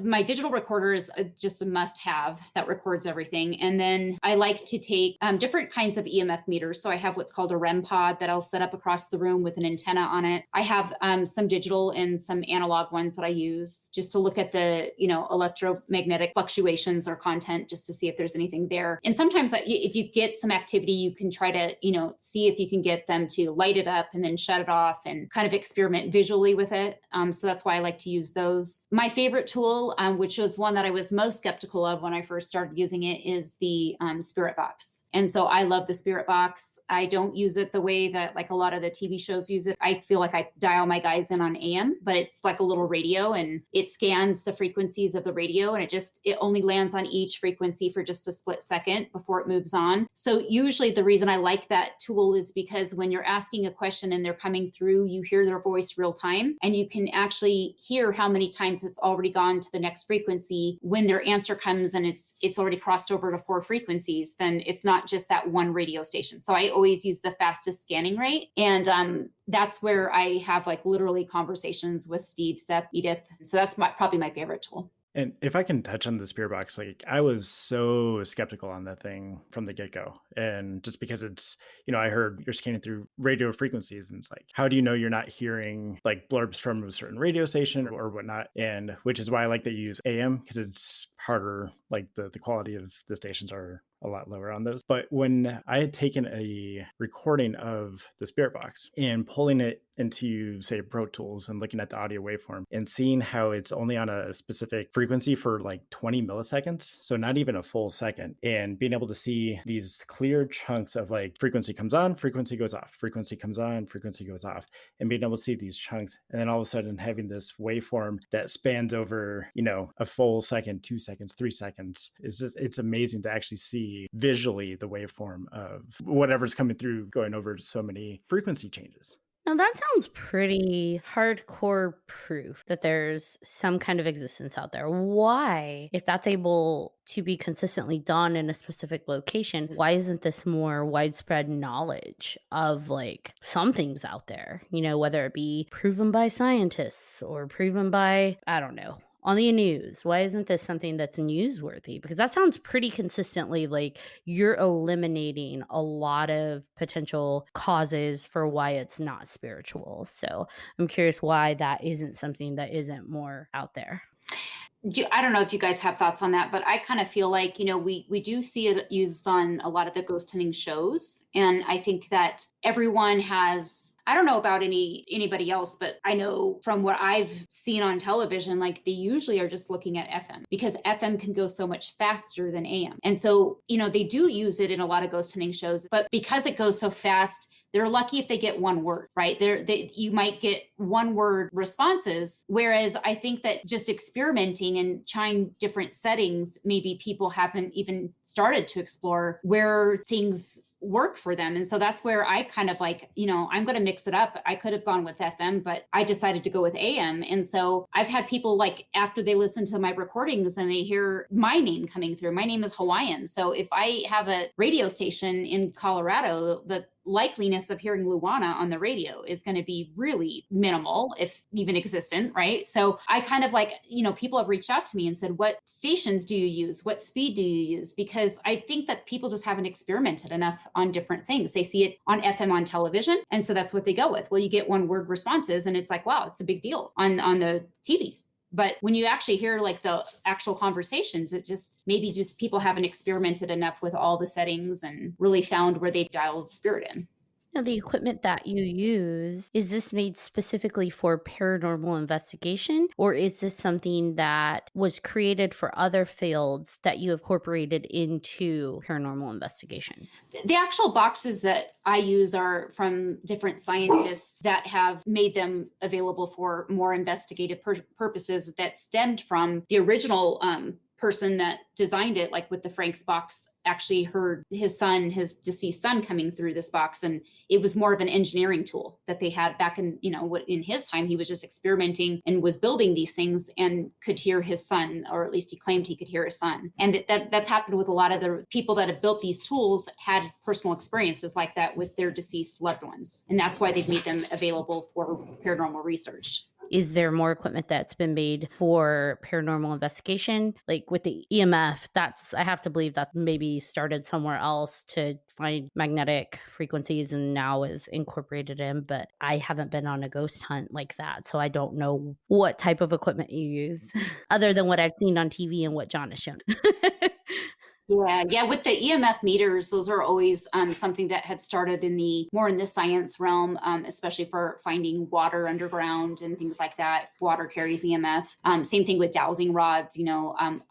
My digital recorder is just a must have that records everything. And then I like to take different kinds of EMF meters. So I have what's called a REM pod that I'll set up across the room with an antenna on it. I have some digital and some analog ones that I use just to look at the, electromagnetic fluctuations or content, just to see if there's anything there. And sometimes if you get some activity, you can try to, see if you can get them to light it up and then shut it off and kind of experiment visually with it. So that's why I like to use those. My favorite tool, which was one that I was most skeptical of when I first started using it, is the spirit box. And so I love the spirit box. I don't use it the way that like a lot of the TV shows use it. I feel like I dial my guys in on AM, but it's like a little radio and it scans the frequencies of the radio, and it only lands on each frequency for just a split second before it moves on. So usually the reason I like that tool is because when you're asking a question and they're coming through, you hear their voice real time, and you can actually hear how many times it's already gone to the next frequency. When their answer comes and it's already crossed over to 4 frequencies, then it's not just that one radio station. So I always use the fastest scanning rate. And that's where I have like literally conversations with Steve, Seth, Edith. So that's probably my favorite tool. And if I can touch on the spirit box, like I was so skeptical on that thing from the get-go. And just because it's, I heard you're scanning through radio frequencies, and it's like, how do you know you're not hearing like blurbs from a certain radio station or whatnot? And which is why I like that you use AM, because it's harder, like the quality of the stations are a lot lower on those. But when I had taken a recording of the spirit box and pulling it into, say, Pro Tools and looking at the audio waveform and seeing how it's only on a specific frequency for like 20 milliseconds, so not even a full second, and being able to see these clear chunks of like frequency comes on, frequency goes off, frequency comes on, frequency goes off, and being able to see these chunks, and then all of a sudden having this waveform that spans over, a full second, 2 seconds, 3 seconds, it's amazing to actually see visually the waveform of whatever's coming through going over so many frequency changes. Now that sounds pretty hardcore proof that there's some kind of existence out there. Why, if that's able to be consistently done in a specific location, why isn't this more widespread knowledge of like something's out there? Whether it be proven by scientists or proven by, I don't know, on the news. Why isn't this something that's newsworthy? Because that sounds pretty consistently like you're eliminating a lot of potential causes for why it's not spiritual. So I'm curious why that isn't something that isn't more out there. I don't know if you guys have thoughts on that, but I kind of feel like, we do see it used on a lot of the ghost hunting shows. And I think that everyone has, I don't know about anybody else, but I know from what I've seen on television, like they usually are just looking at FM because FM can go so much faster than AM. And so, they do use it in a lot of ghost hunting shows, but because it goes so fast, they're lucky if they get one word, right? You might get one word responses. Whereas I think that just experimenting and trying different settings, maybe people haven't even started to explore where things work for them. And so that's where I kind of like, I'm going to mix it up. I could have gone with FM, but I decided to go with AM. And so I've had people like after they listen to my recordings and they hear my name coming through, my name is Hawaiian. So if I have a radio station in Colorado, the likeliness of hearing Luana on the radio is going to be really minimal, if even existent, right? So I kind of like, people have reached out to me and said, what stations do you use? What speed do you use? Because I think that people just haven't experimented enough on different things. They see it on FM on television. And so that's what they go with. Well, you get one word responses and it's like, wow, it's a big deal on the TVs. But when you actually hear like the actual conversations, it maybe people haven't experimented enough with all the settings and really found where they dialed spirit in. Now, the equipment that you use, is this made specifically for paranormal investigation, or is this something that was created for other fields that you incorporated into paranormal investigation? The actual boxes that I use are from different scientists that have made them available for more investigative purposes that stemmed from the original person that designed it, like with the Frank's box, actually heard his deceased son coming through this box. And it was more of an engineering tool that they had back in, in his time, he was just experimenting and was building these things and could hear his son, or at least he claimed he could hear his son. And that's happened with a lot of the people that have built these tools, had personal experiences like that with their deceased loved ones. And that's why they've made them available for paranormal research. Is there more equipment that's been made for paranormal investigation? Like with the EMF, I have to believe that maybe started somewhere else to find magnetic frequencies and now is incorporated in, but I haven't been on a ghost hunt like that. So I don't know what type of equipment you use other than what I've seen on TV and what John has shown. Yeah. With the EMF meters, those are always something that had started more in the science realm, especially for finding water underground and things like that. Water carries EMF. Same thing with dowsing rods.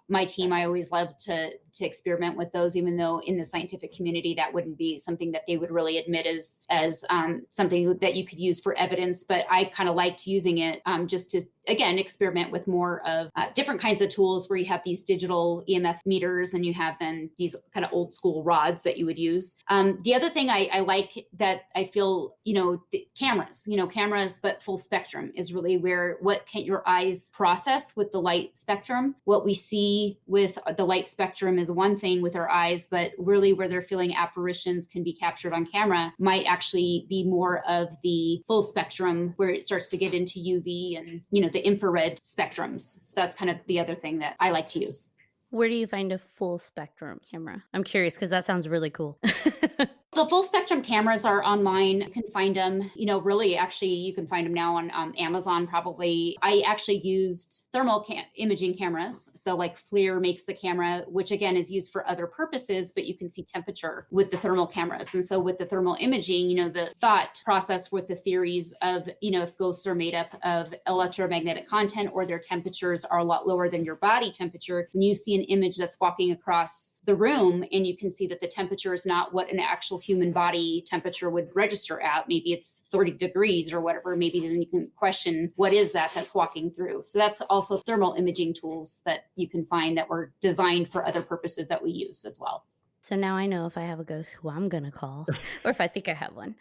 My team, I always love to experiment with those, even though in the scientific community that wouldn't be something that they would really admit as something that you could use for evidence. But I kind of liked using it just to, again, experiment with more of different kinds of tools where you have these digital EMF meters and you have then these kind of old school rods that you would use. The other thing I like that I feel, the cameras, but full spectrum is really where what can your eyes process with the light spectrum. What we see with the light spectrum is one thing with our eyes, but really where they're feeling apparitions can be captured on camera might actually be more of the full spectrum where it starts to get into UV and, the infrared spectrums. So that's kind of the other thing that I like to use. Where do you find a full spectrum camera? I'm curious because that sounds really cool. The full spectrum cameras are online. You can find them, really, actually, you can find them now on Amazon, probably. I actually used thermal imaging cameras. So like FLIR makes a camera, which again is used for other purposes, but you can see temperature with the thermal cameras. And so with the thermal imaging, the thought process with the theories of, if ghosts are made up of electromagnetic content or their temperatures are a lot lower than your body temperature, when you see an image that's walking across the room and you can see that the temperature is not what an actual human body temperature would register at. Maybe it's 30 degrees or whatever. Maybe then you can question what is that's walking through. So that's also thermal imaging tools that you can find that were designed for other purposes that we use as well. So now I know if I have a ghost who I'm going to call or if I think I have one.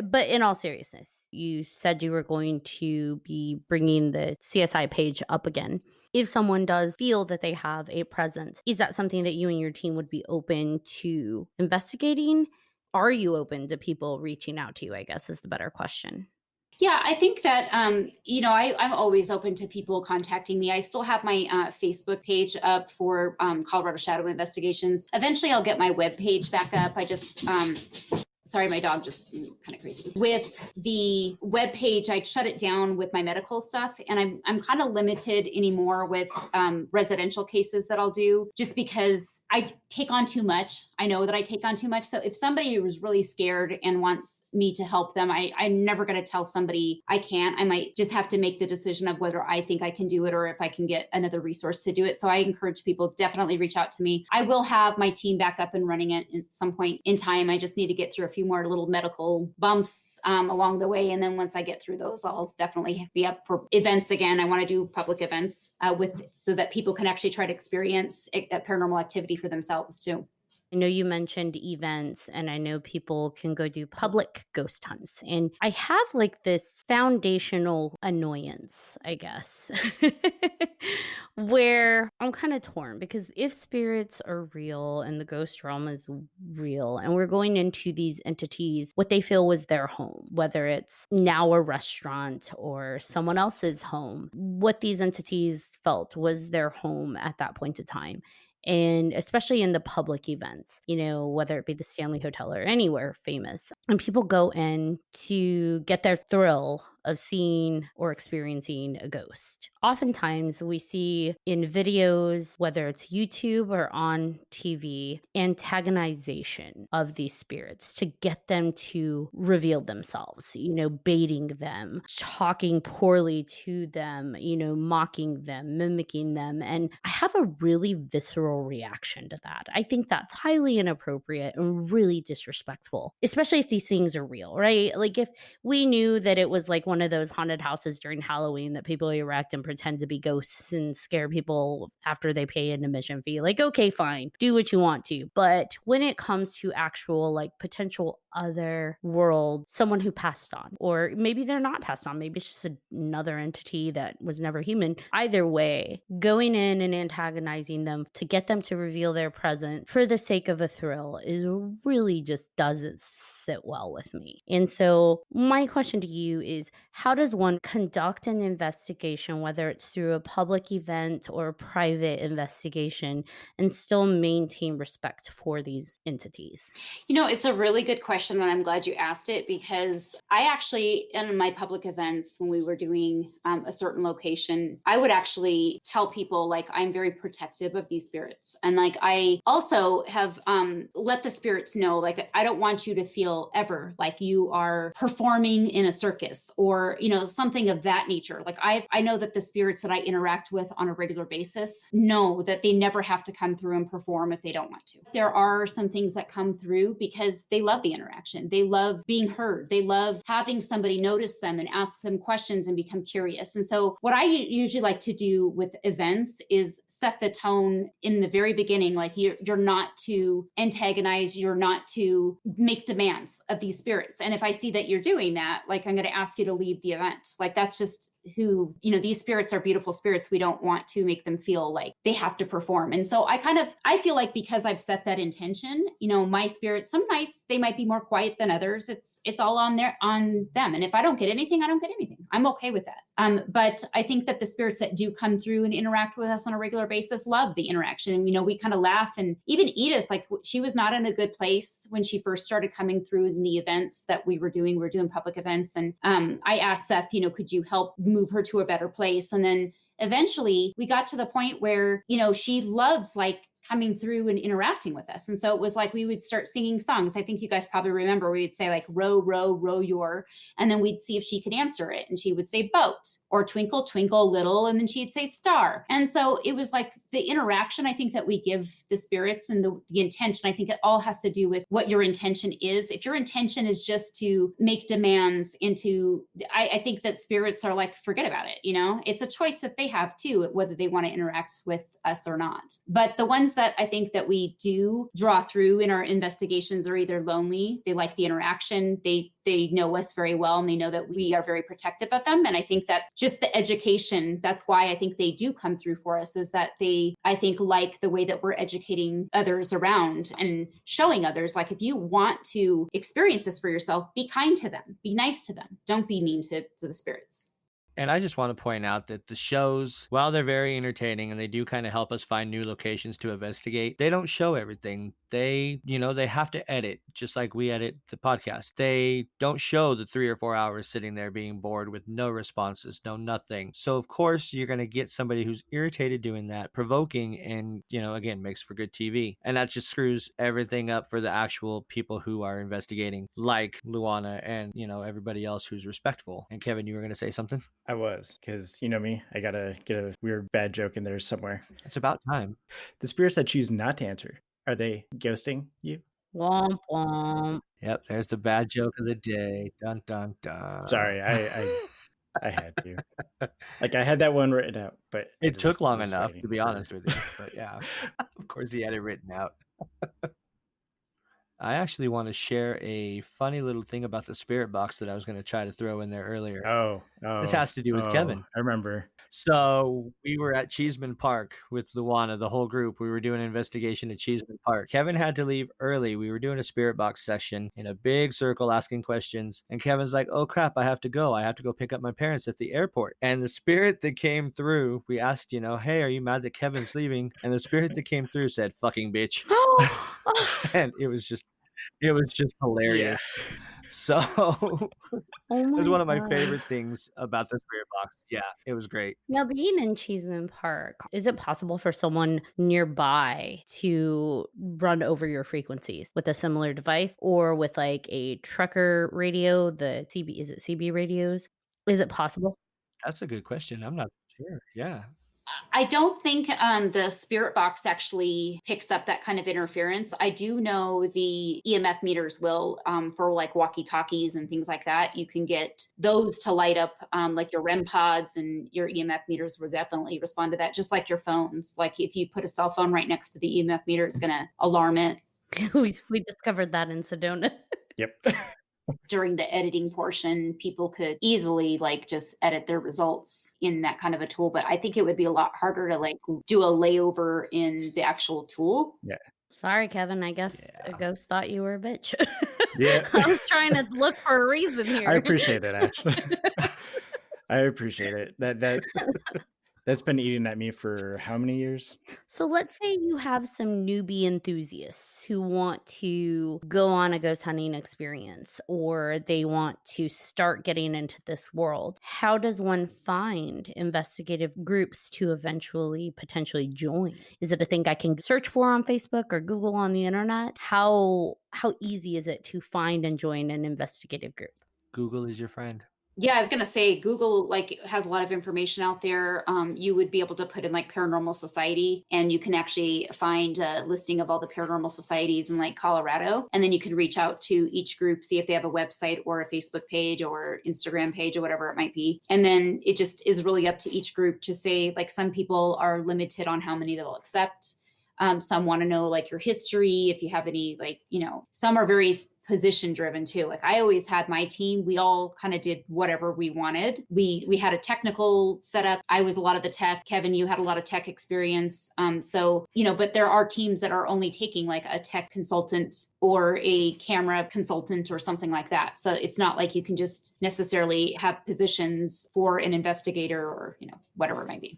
But in all seriousness, You said you were going to be bringing the CSI page up again. If someone does feel that they have a presence, is that something that you and your team would be open to investigating? Are you open to people reaching out to you, I guess is the better question. Yeah, I think that, I'm always open to people contacting me. I still have my Facebook page up for Colorado Shadow Investigations. Eventually, I'll get my web page back up. I just, sorry, my dog just kind of crazy. With the web page, I shut it down with my medical stuff, and I'm kind of limited anymore with residential cases that I'll do, just because I take on too much. I know that I take on too much. So if somebody was really scared and wants me to help them, I'm never going to tell somebody I can't. I might just have to make the decision of whether I think I can do it or if I can get another resource to do it. So I encourage people, definitely reach out to me. I will have my team back up and running it at some point in time. I just need to get through a few more little medical bumps along the way. And then once I get through those, I'll definitely be up for events again. I want to do public events so that people can actually try to experience paranormal activity for themselves too. I know you mentioned events, and I know people can go do public ghost hunts. And I have like this foundational annoyance, I guess, where I'm kind of torn because if spirits are real and the ghost realm is real, and we're going into these entities, what they feel was their home, whether it's now a restaurant or someone else's home, what these entities felt was their home at that point in time. And especially in the public events, whether it be the Stanley Hotel or anywhere famous, and people go in to get their thrill of seeing or experiencing a ghost. Oftentimes we see in videos, whether it's YouTube or on TV, antagonization of these spirits to get them to reveal themselves, baiting them, talking poorly to them, mocking them, mimicking them. And I have a really visceral reaction to that. I think that's highly inappropriate and really disrespectful, especially if these things are real, right? Like if we knew that it was like one of those haunted houses during Halloween that people erect and pretend to be ghosts and scare people after they pay an admission fee, like, okay, fine, do what you want to. But when it comes to actual like potential other world, someone who passed on, or maybe they're not passed on, maybe it's just another entity that was never human. Either way, going in and antagonizing them to get them to reveal their present for the sake of a thrill is really just doesn't sit well with me. And so my question to you is, how does one conduct an investigation, whether it's through a public event or a private investigation, and still maintain respect for these entities? It's a really good question, and I'm glad you asked it, because I actually, in my public events, when we were doing a certain location, I would actually tell people, like, I'm very protective of these spirits. And like, I also have let the spirits know, like, I don't want you to feel ever like you are performing in a circus or, something of that nature. Like I know that the spirits that I interact with on a regular basis know that they never have to come through and perform if they don't want to. There are some things that come through because they love the interaction. They love being heard. They love having somebody notice them and ask them questions and become curious. And so what I usually like to do with events is set the tone in the very beginning. Like you're not to antagonize, you're not to make demands of these spirits. And if I see that you're doing that, like, I'm going to ask you to leave the event. Like, that's just who, these spirits are beautiful spirits. We don't want to make them feel like they have to perform. And so I feel like because I've set that intention, my spirits, some nights they might be more quiet than others. It's all on them. And if I don't get anything, I don't get anything. I'm okay with that. But I think that the spirits that do come through and interact with us on a regular basis love the interaction. And, we kind of laugh. And even Edith, like, she was not in a good place when she first started coming through in the events that we were doing. We were doing public events. And I asked Seth, could you help move her to a better place? And then eventually we got to the point where, she loves like coming through and interacting with us. And so it was like we would start singing songs. I think you guys probably remember we would say like row, row, row your, and then we'd see if she could answer it. And she would say boat, or twinkle, twinkle little, and then she'd say star. And so it was like the interaction, I think, that we give the spirits and the intention. I think it all has to do with what your intention is. If your intention is just to make demands I think that spirits are like, forget about it. It's a choice that they have too, whether they want to interact with us or not. But the ones ones that I think that we do draw through in our investigations are either lonely, they like the interaction, they know us very well, and they know that we are very protective of them. And I think that just the education, that's why I think they do come through for us, is that they, I think, like the way that we're educating others around and showing others, like, if you want to experience this for yourself, be kind to them, be nice to them, don't be mean to the spirits. And I just want to point out that the shows, while they're very entertaining and they do kind of help us find new locations to investigate, they don't show everything. They have to edit, just like we edit the podcast. They don't show the 3 or 4 hours sitting there being bored with no responses, no nothing. So of course you're going to get somebody who's irritated doing that, provoking, and, again, makes for good TV. And that just screws everything up for the actual people who are investigating, like Luana and, everybody else who's respectful. And Kevin, you were going to say something? I was, because you know me, I gotta get a weird bad joke in there somewhere. It's about time. The spirits that choose not to answer, are they ghosting you? Womp womp. Yep, there's the bad joke of the day. Dun dun dun. Sorry, I had to. Like, I had that one written out, but it took long enough, waiting to be for- honest with you. But yeah, of course he had it written out. I actually want to share a funny little thing about the spirit box that I was going to try to throw in there earlier. Oh, This has to do with Kevin. I remember. So we were at Cheeseman Park with Luana, the whole group. We were doing an investigation at Cheeseman Park. Kevin had to leave early. We were doing a spirit box session in a big circle asking questions. And Kevin's like, oh crap, I have to go. I have to go pick up my parents at the airport. And the spirit that came through, we asked, hey, are you mad that Kevin's leaving? And the spirit that came through said, fucking bitch. And it was just hilarious. Yeah. So Oh it was my one of my God. favorite things about the spirit box. Yeah, it was great. Now, being in Cheeseman Park, is it possible for someone nearby to run over your frequencies with a similar device, or with like a trucker radio, the CB, is it CB radios? Is it possible? That's a good question. I'm not sure. Yeah. I don't think the spirit box actually picks up that kind of interference. I do know the EMF meters will, for like walkie-talkies and things like that. You can get those to light up, like your REM pods, and your EMF meters will definitely respond to that, just like your phones. Like if you put a cell phone right next to the EMF meter, it's going to alarm it. We discovered that in Sedona. Yep. During the editing portion, people could easily like just edit their results in that kind of a tool. But I think it would be a lot harder to like do a layover in the actual tool. Yeah. Sorry, Kevin. I guess a Yeah. ghost thought you were a bitch. Yeah. I was trying to look for a reason here. I appreciate it, actually. I appreciate it. That's been eating at me for how many years? So let's say you have some newbie enthusiasts who want to go on a ghost hunting experience, or they want to start getting into this world. How does one find investigative groups to eventually potentially join? Is it a thing I can search for on Facebook or Google on the internet? How easy is it to find and join an investigative group? Google is your friend. Yeah, I was gonna say Google like has a lot of information out there. You would be able to put in like Paranormal Society, and you can actually find a listing of all the paranormal societies in like Colorado. And then you can reach out to each group, see if they have a website or a Facebook page or Instagram page or whatever it might be. And then it just is really up to each group to say, like, some people are limited on how many they'll accept. Some want to know like your history, if you have any, like, some are very position driven too. Like I always had my team, we all kind of did whatever we wanted. We had a technical setup. I was a lot of the tech. Kevin, you had a lot of tech experience. So, but there are teams that are only taking like a tech consultant or a camera consultant or something like that. So it's not like you can just necessarily have positions for an investigator or, whatever it might be.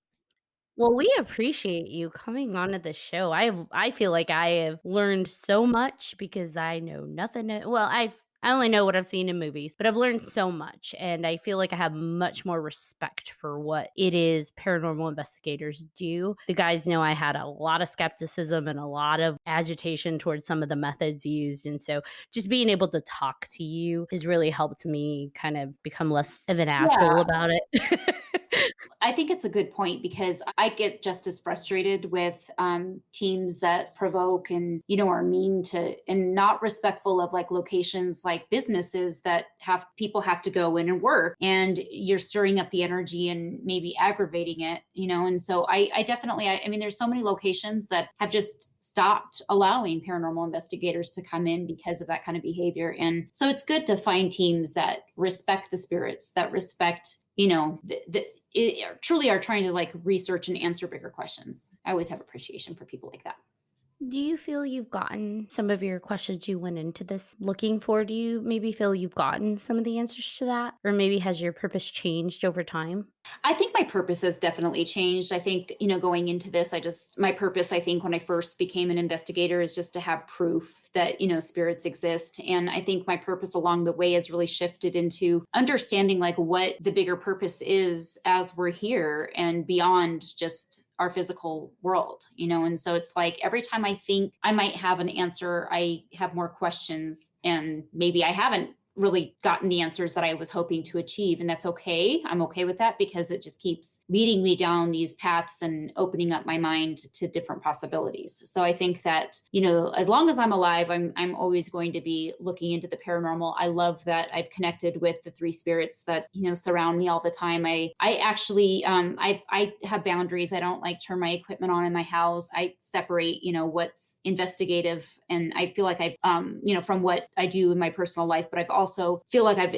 Well, we appreciate you coming onto the show. I feel like I have learned so much because I know nothing. Well, I only know what I've seen in movies, but I've learned so much, and I feel like I have much more respect for what it is paranormal investigators do. The guys know I had a lot of skepticism and a lot of agitation towards some of the methods used, and so just being able to talk to you has really helped me kind of become less of an asshole about it. I think it's a good point, because I get just as frustrated with teams that provoke and, are mean to and not respectful of like locations. Like like businesses that people have to go in and work, and you're stirring up the energy and maybe aggravating it, and so I definitely, I mean, there's so many locations that have just stopped allowing paranormal investigators to come in because of that kind of behavior. And so it's good to find teams that respect the spirits, that respect, truly are trying to like research and answer bigger questions. I always have appreciation for people like that. Do you feel you've gotten some of your questions you went into this looking for? Do you maybe feel you've gotten some of the answers to that? Or maybe has your purpose changed over time? I think my purpose has definitely changed. I think, going into this, my purpose, I think when I first became an investigator is just to have proof that, spirits exist. And I think my purpose along the way has really shifted into understanding like what the bigger purpose is as we're here and beyond just our physical world, and so it's like every time I think I might have an answer, I have more questions, and maybe I haven't really gotten the answers that I was hoping to achieve. And that's okay. I'm okay with that because it just keeps leading me down these paths and opening up my mind to different possibilities. So I think that, as long as I'm alive, I'm always going to be looking into the paranormal. I love that I've connected with the three spirits that, surround me all the time. I actually, I have boundaries. I don't like turn my equipment on in my house. I separate, what's investigative. And I feel like I've, from what I do in my personal life, but I've also feel like I've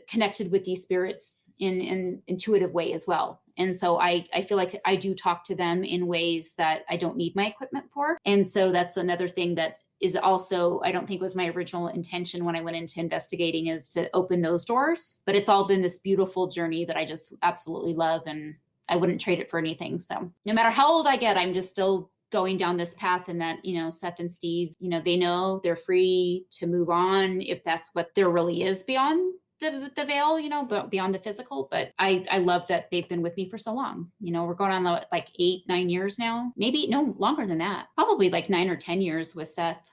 connected with these spirits in an intuitive way as well. And so I feel like I do talk to them in ways that I don't need my equipment for. And so that's another thing that is also, I don't think was my original intention when I went into investigating, is to open those doors. But it's all been this beautiful journey that I just absolutely love, and I wouldn't trade it for anything. So no matter how old I get, I'm just still going down this path, and that, Seth and Steve, they know they're free to move on if that's what there really is beyond the veil, but beyond the physical. But I love that they've been with me for so long. We're going on like 8-9 years now, maybe no longer than that, probably like 9 or 10 years with Seth.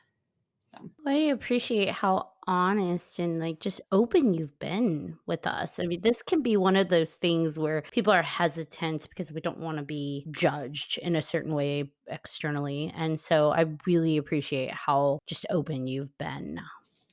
So I appreciate how honest and like just open you've been with us. I mean, this can be one of those things where people are hesitant because we don't want to be judged in a certain way externally. And so I really appreciate how just open you've been.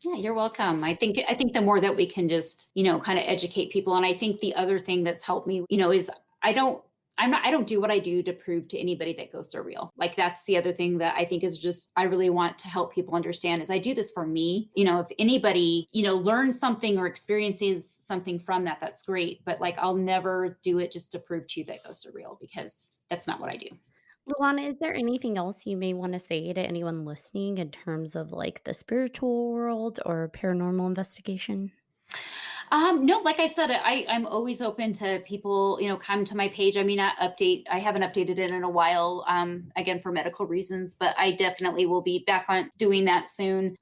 yeah, you're welcome. I think the more that we can just, kind of educate people. And I think the other thing that's helped me, is I don't do what I do to prove to anybody that ghosts are real. Like that's the other thing that I think is just, I really want to help people understand is I do this for me. If anybody, learns something or experiences something from that, that's great. But like, I'll never do it just to prove to you that ghosts are real, because that's not what I do. Luana, is there anything else you may want to say to anyone listening in terms of like the spiritual world or paranormal investigation? No, like I said, I'm always open to people, come to my page. I mean, I haven't updated it in a while, again, for medical reasons, but I definitely will be back on doing that soon.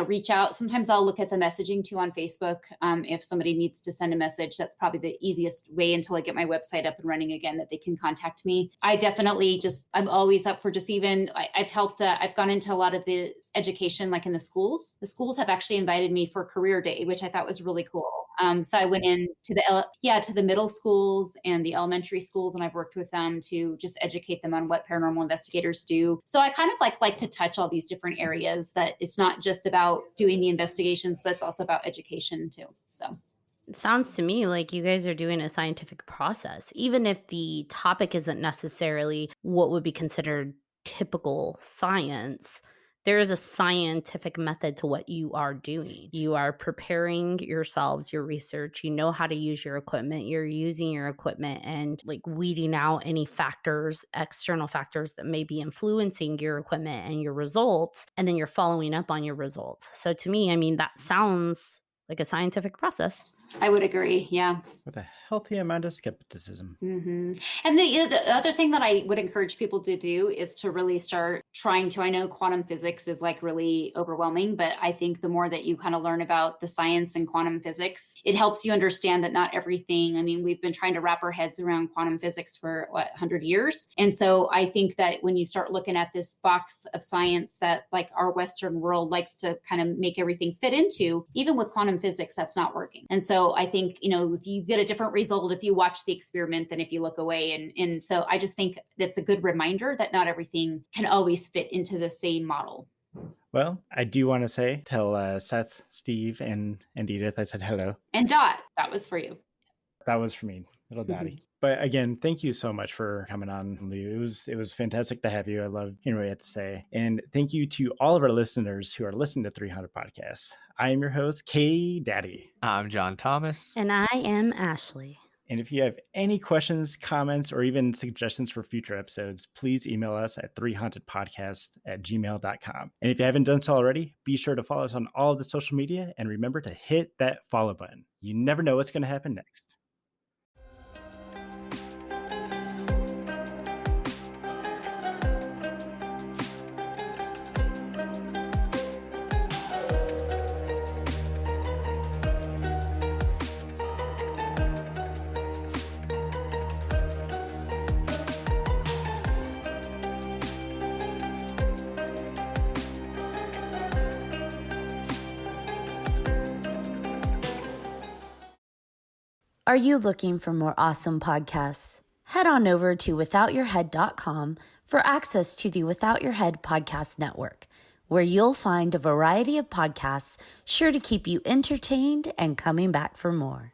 Reach out. Sometimes I'll look at the messaging too on Facebook. If somebody needs to send a message, that's probably the easiest way until I get my website up and running again, that they can contact me. I definitely I'm always up for just even, I've helped, I've gone into a lot of the education, like in the schools. The schools have actually invited me for career day, which I thought was really cool. So I went in to the middle schools and the elementary schools, and I've worked with them to just educate them on what paranormal investigators do. So I kind of like to touch all these different areas, that it's not just about doing the investigations, but it's also about education too. So It sounds to me like you guys are doing a scientific process, even if the topic isn't necessarily what would be considered typical science. There is a scientific method to what you are doing. You are preparing yourselves, your research. You know how to use your equipment. You're using your equipment and like weeding out any factors, external factors that may be influencing your equipment and your results. And then you're following up on your results. So to me, I mean, that sounds like a scientific process. I would agree. Yeah. With a healthy amount of skepticism. Mm-hmm. And the other thing that I would encourage people to do is to really start trying to, I know quantum physics is like really overwhelming, but I think the more that you kind of learn about the science and quantum physics, it helps you understand that not everything, I mean, we've been trying to wrap our heads around quantum physics for 100 years. And so I think that when you start looking at this box of science that like our Western world likes to kind of make everything fit into, even with quantum physics, that's not working. And so I think, if you get a different result if you watch the experiment than if you look away. And so I just think that's a good reminder that not everything can always fit into the same model. Well, I do want to tell Seth, Steve, and Edith I said hello. And Dot, that was for you. That was for me, little Dottie. But again, thank you so much for coming on, Lou. It was fantastic to have you. I love hearing what you had to say. And thank you to all of our listeners who are listening to 300 Podcasts. I am your host, K Daddy. I'm John Thomas. And I am Ashley. And if you have any questions, comments, or even suggestions for future episodes, please email us at 3hauntedpodcast@gmail.com. And if you haven't done so already, be sure to follow us on all of the social media and remember to hit that follow button. You never know what's going to happen next. Are you looking for more awesome podcasts? Head on over to withoutyourhead.com for access to the Without Your Head podcast network, where you'll find a variety of podcasts sure to keep you entertained and coming back for more.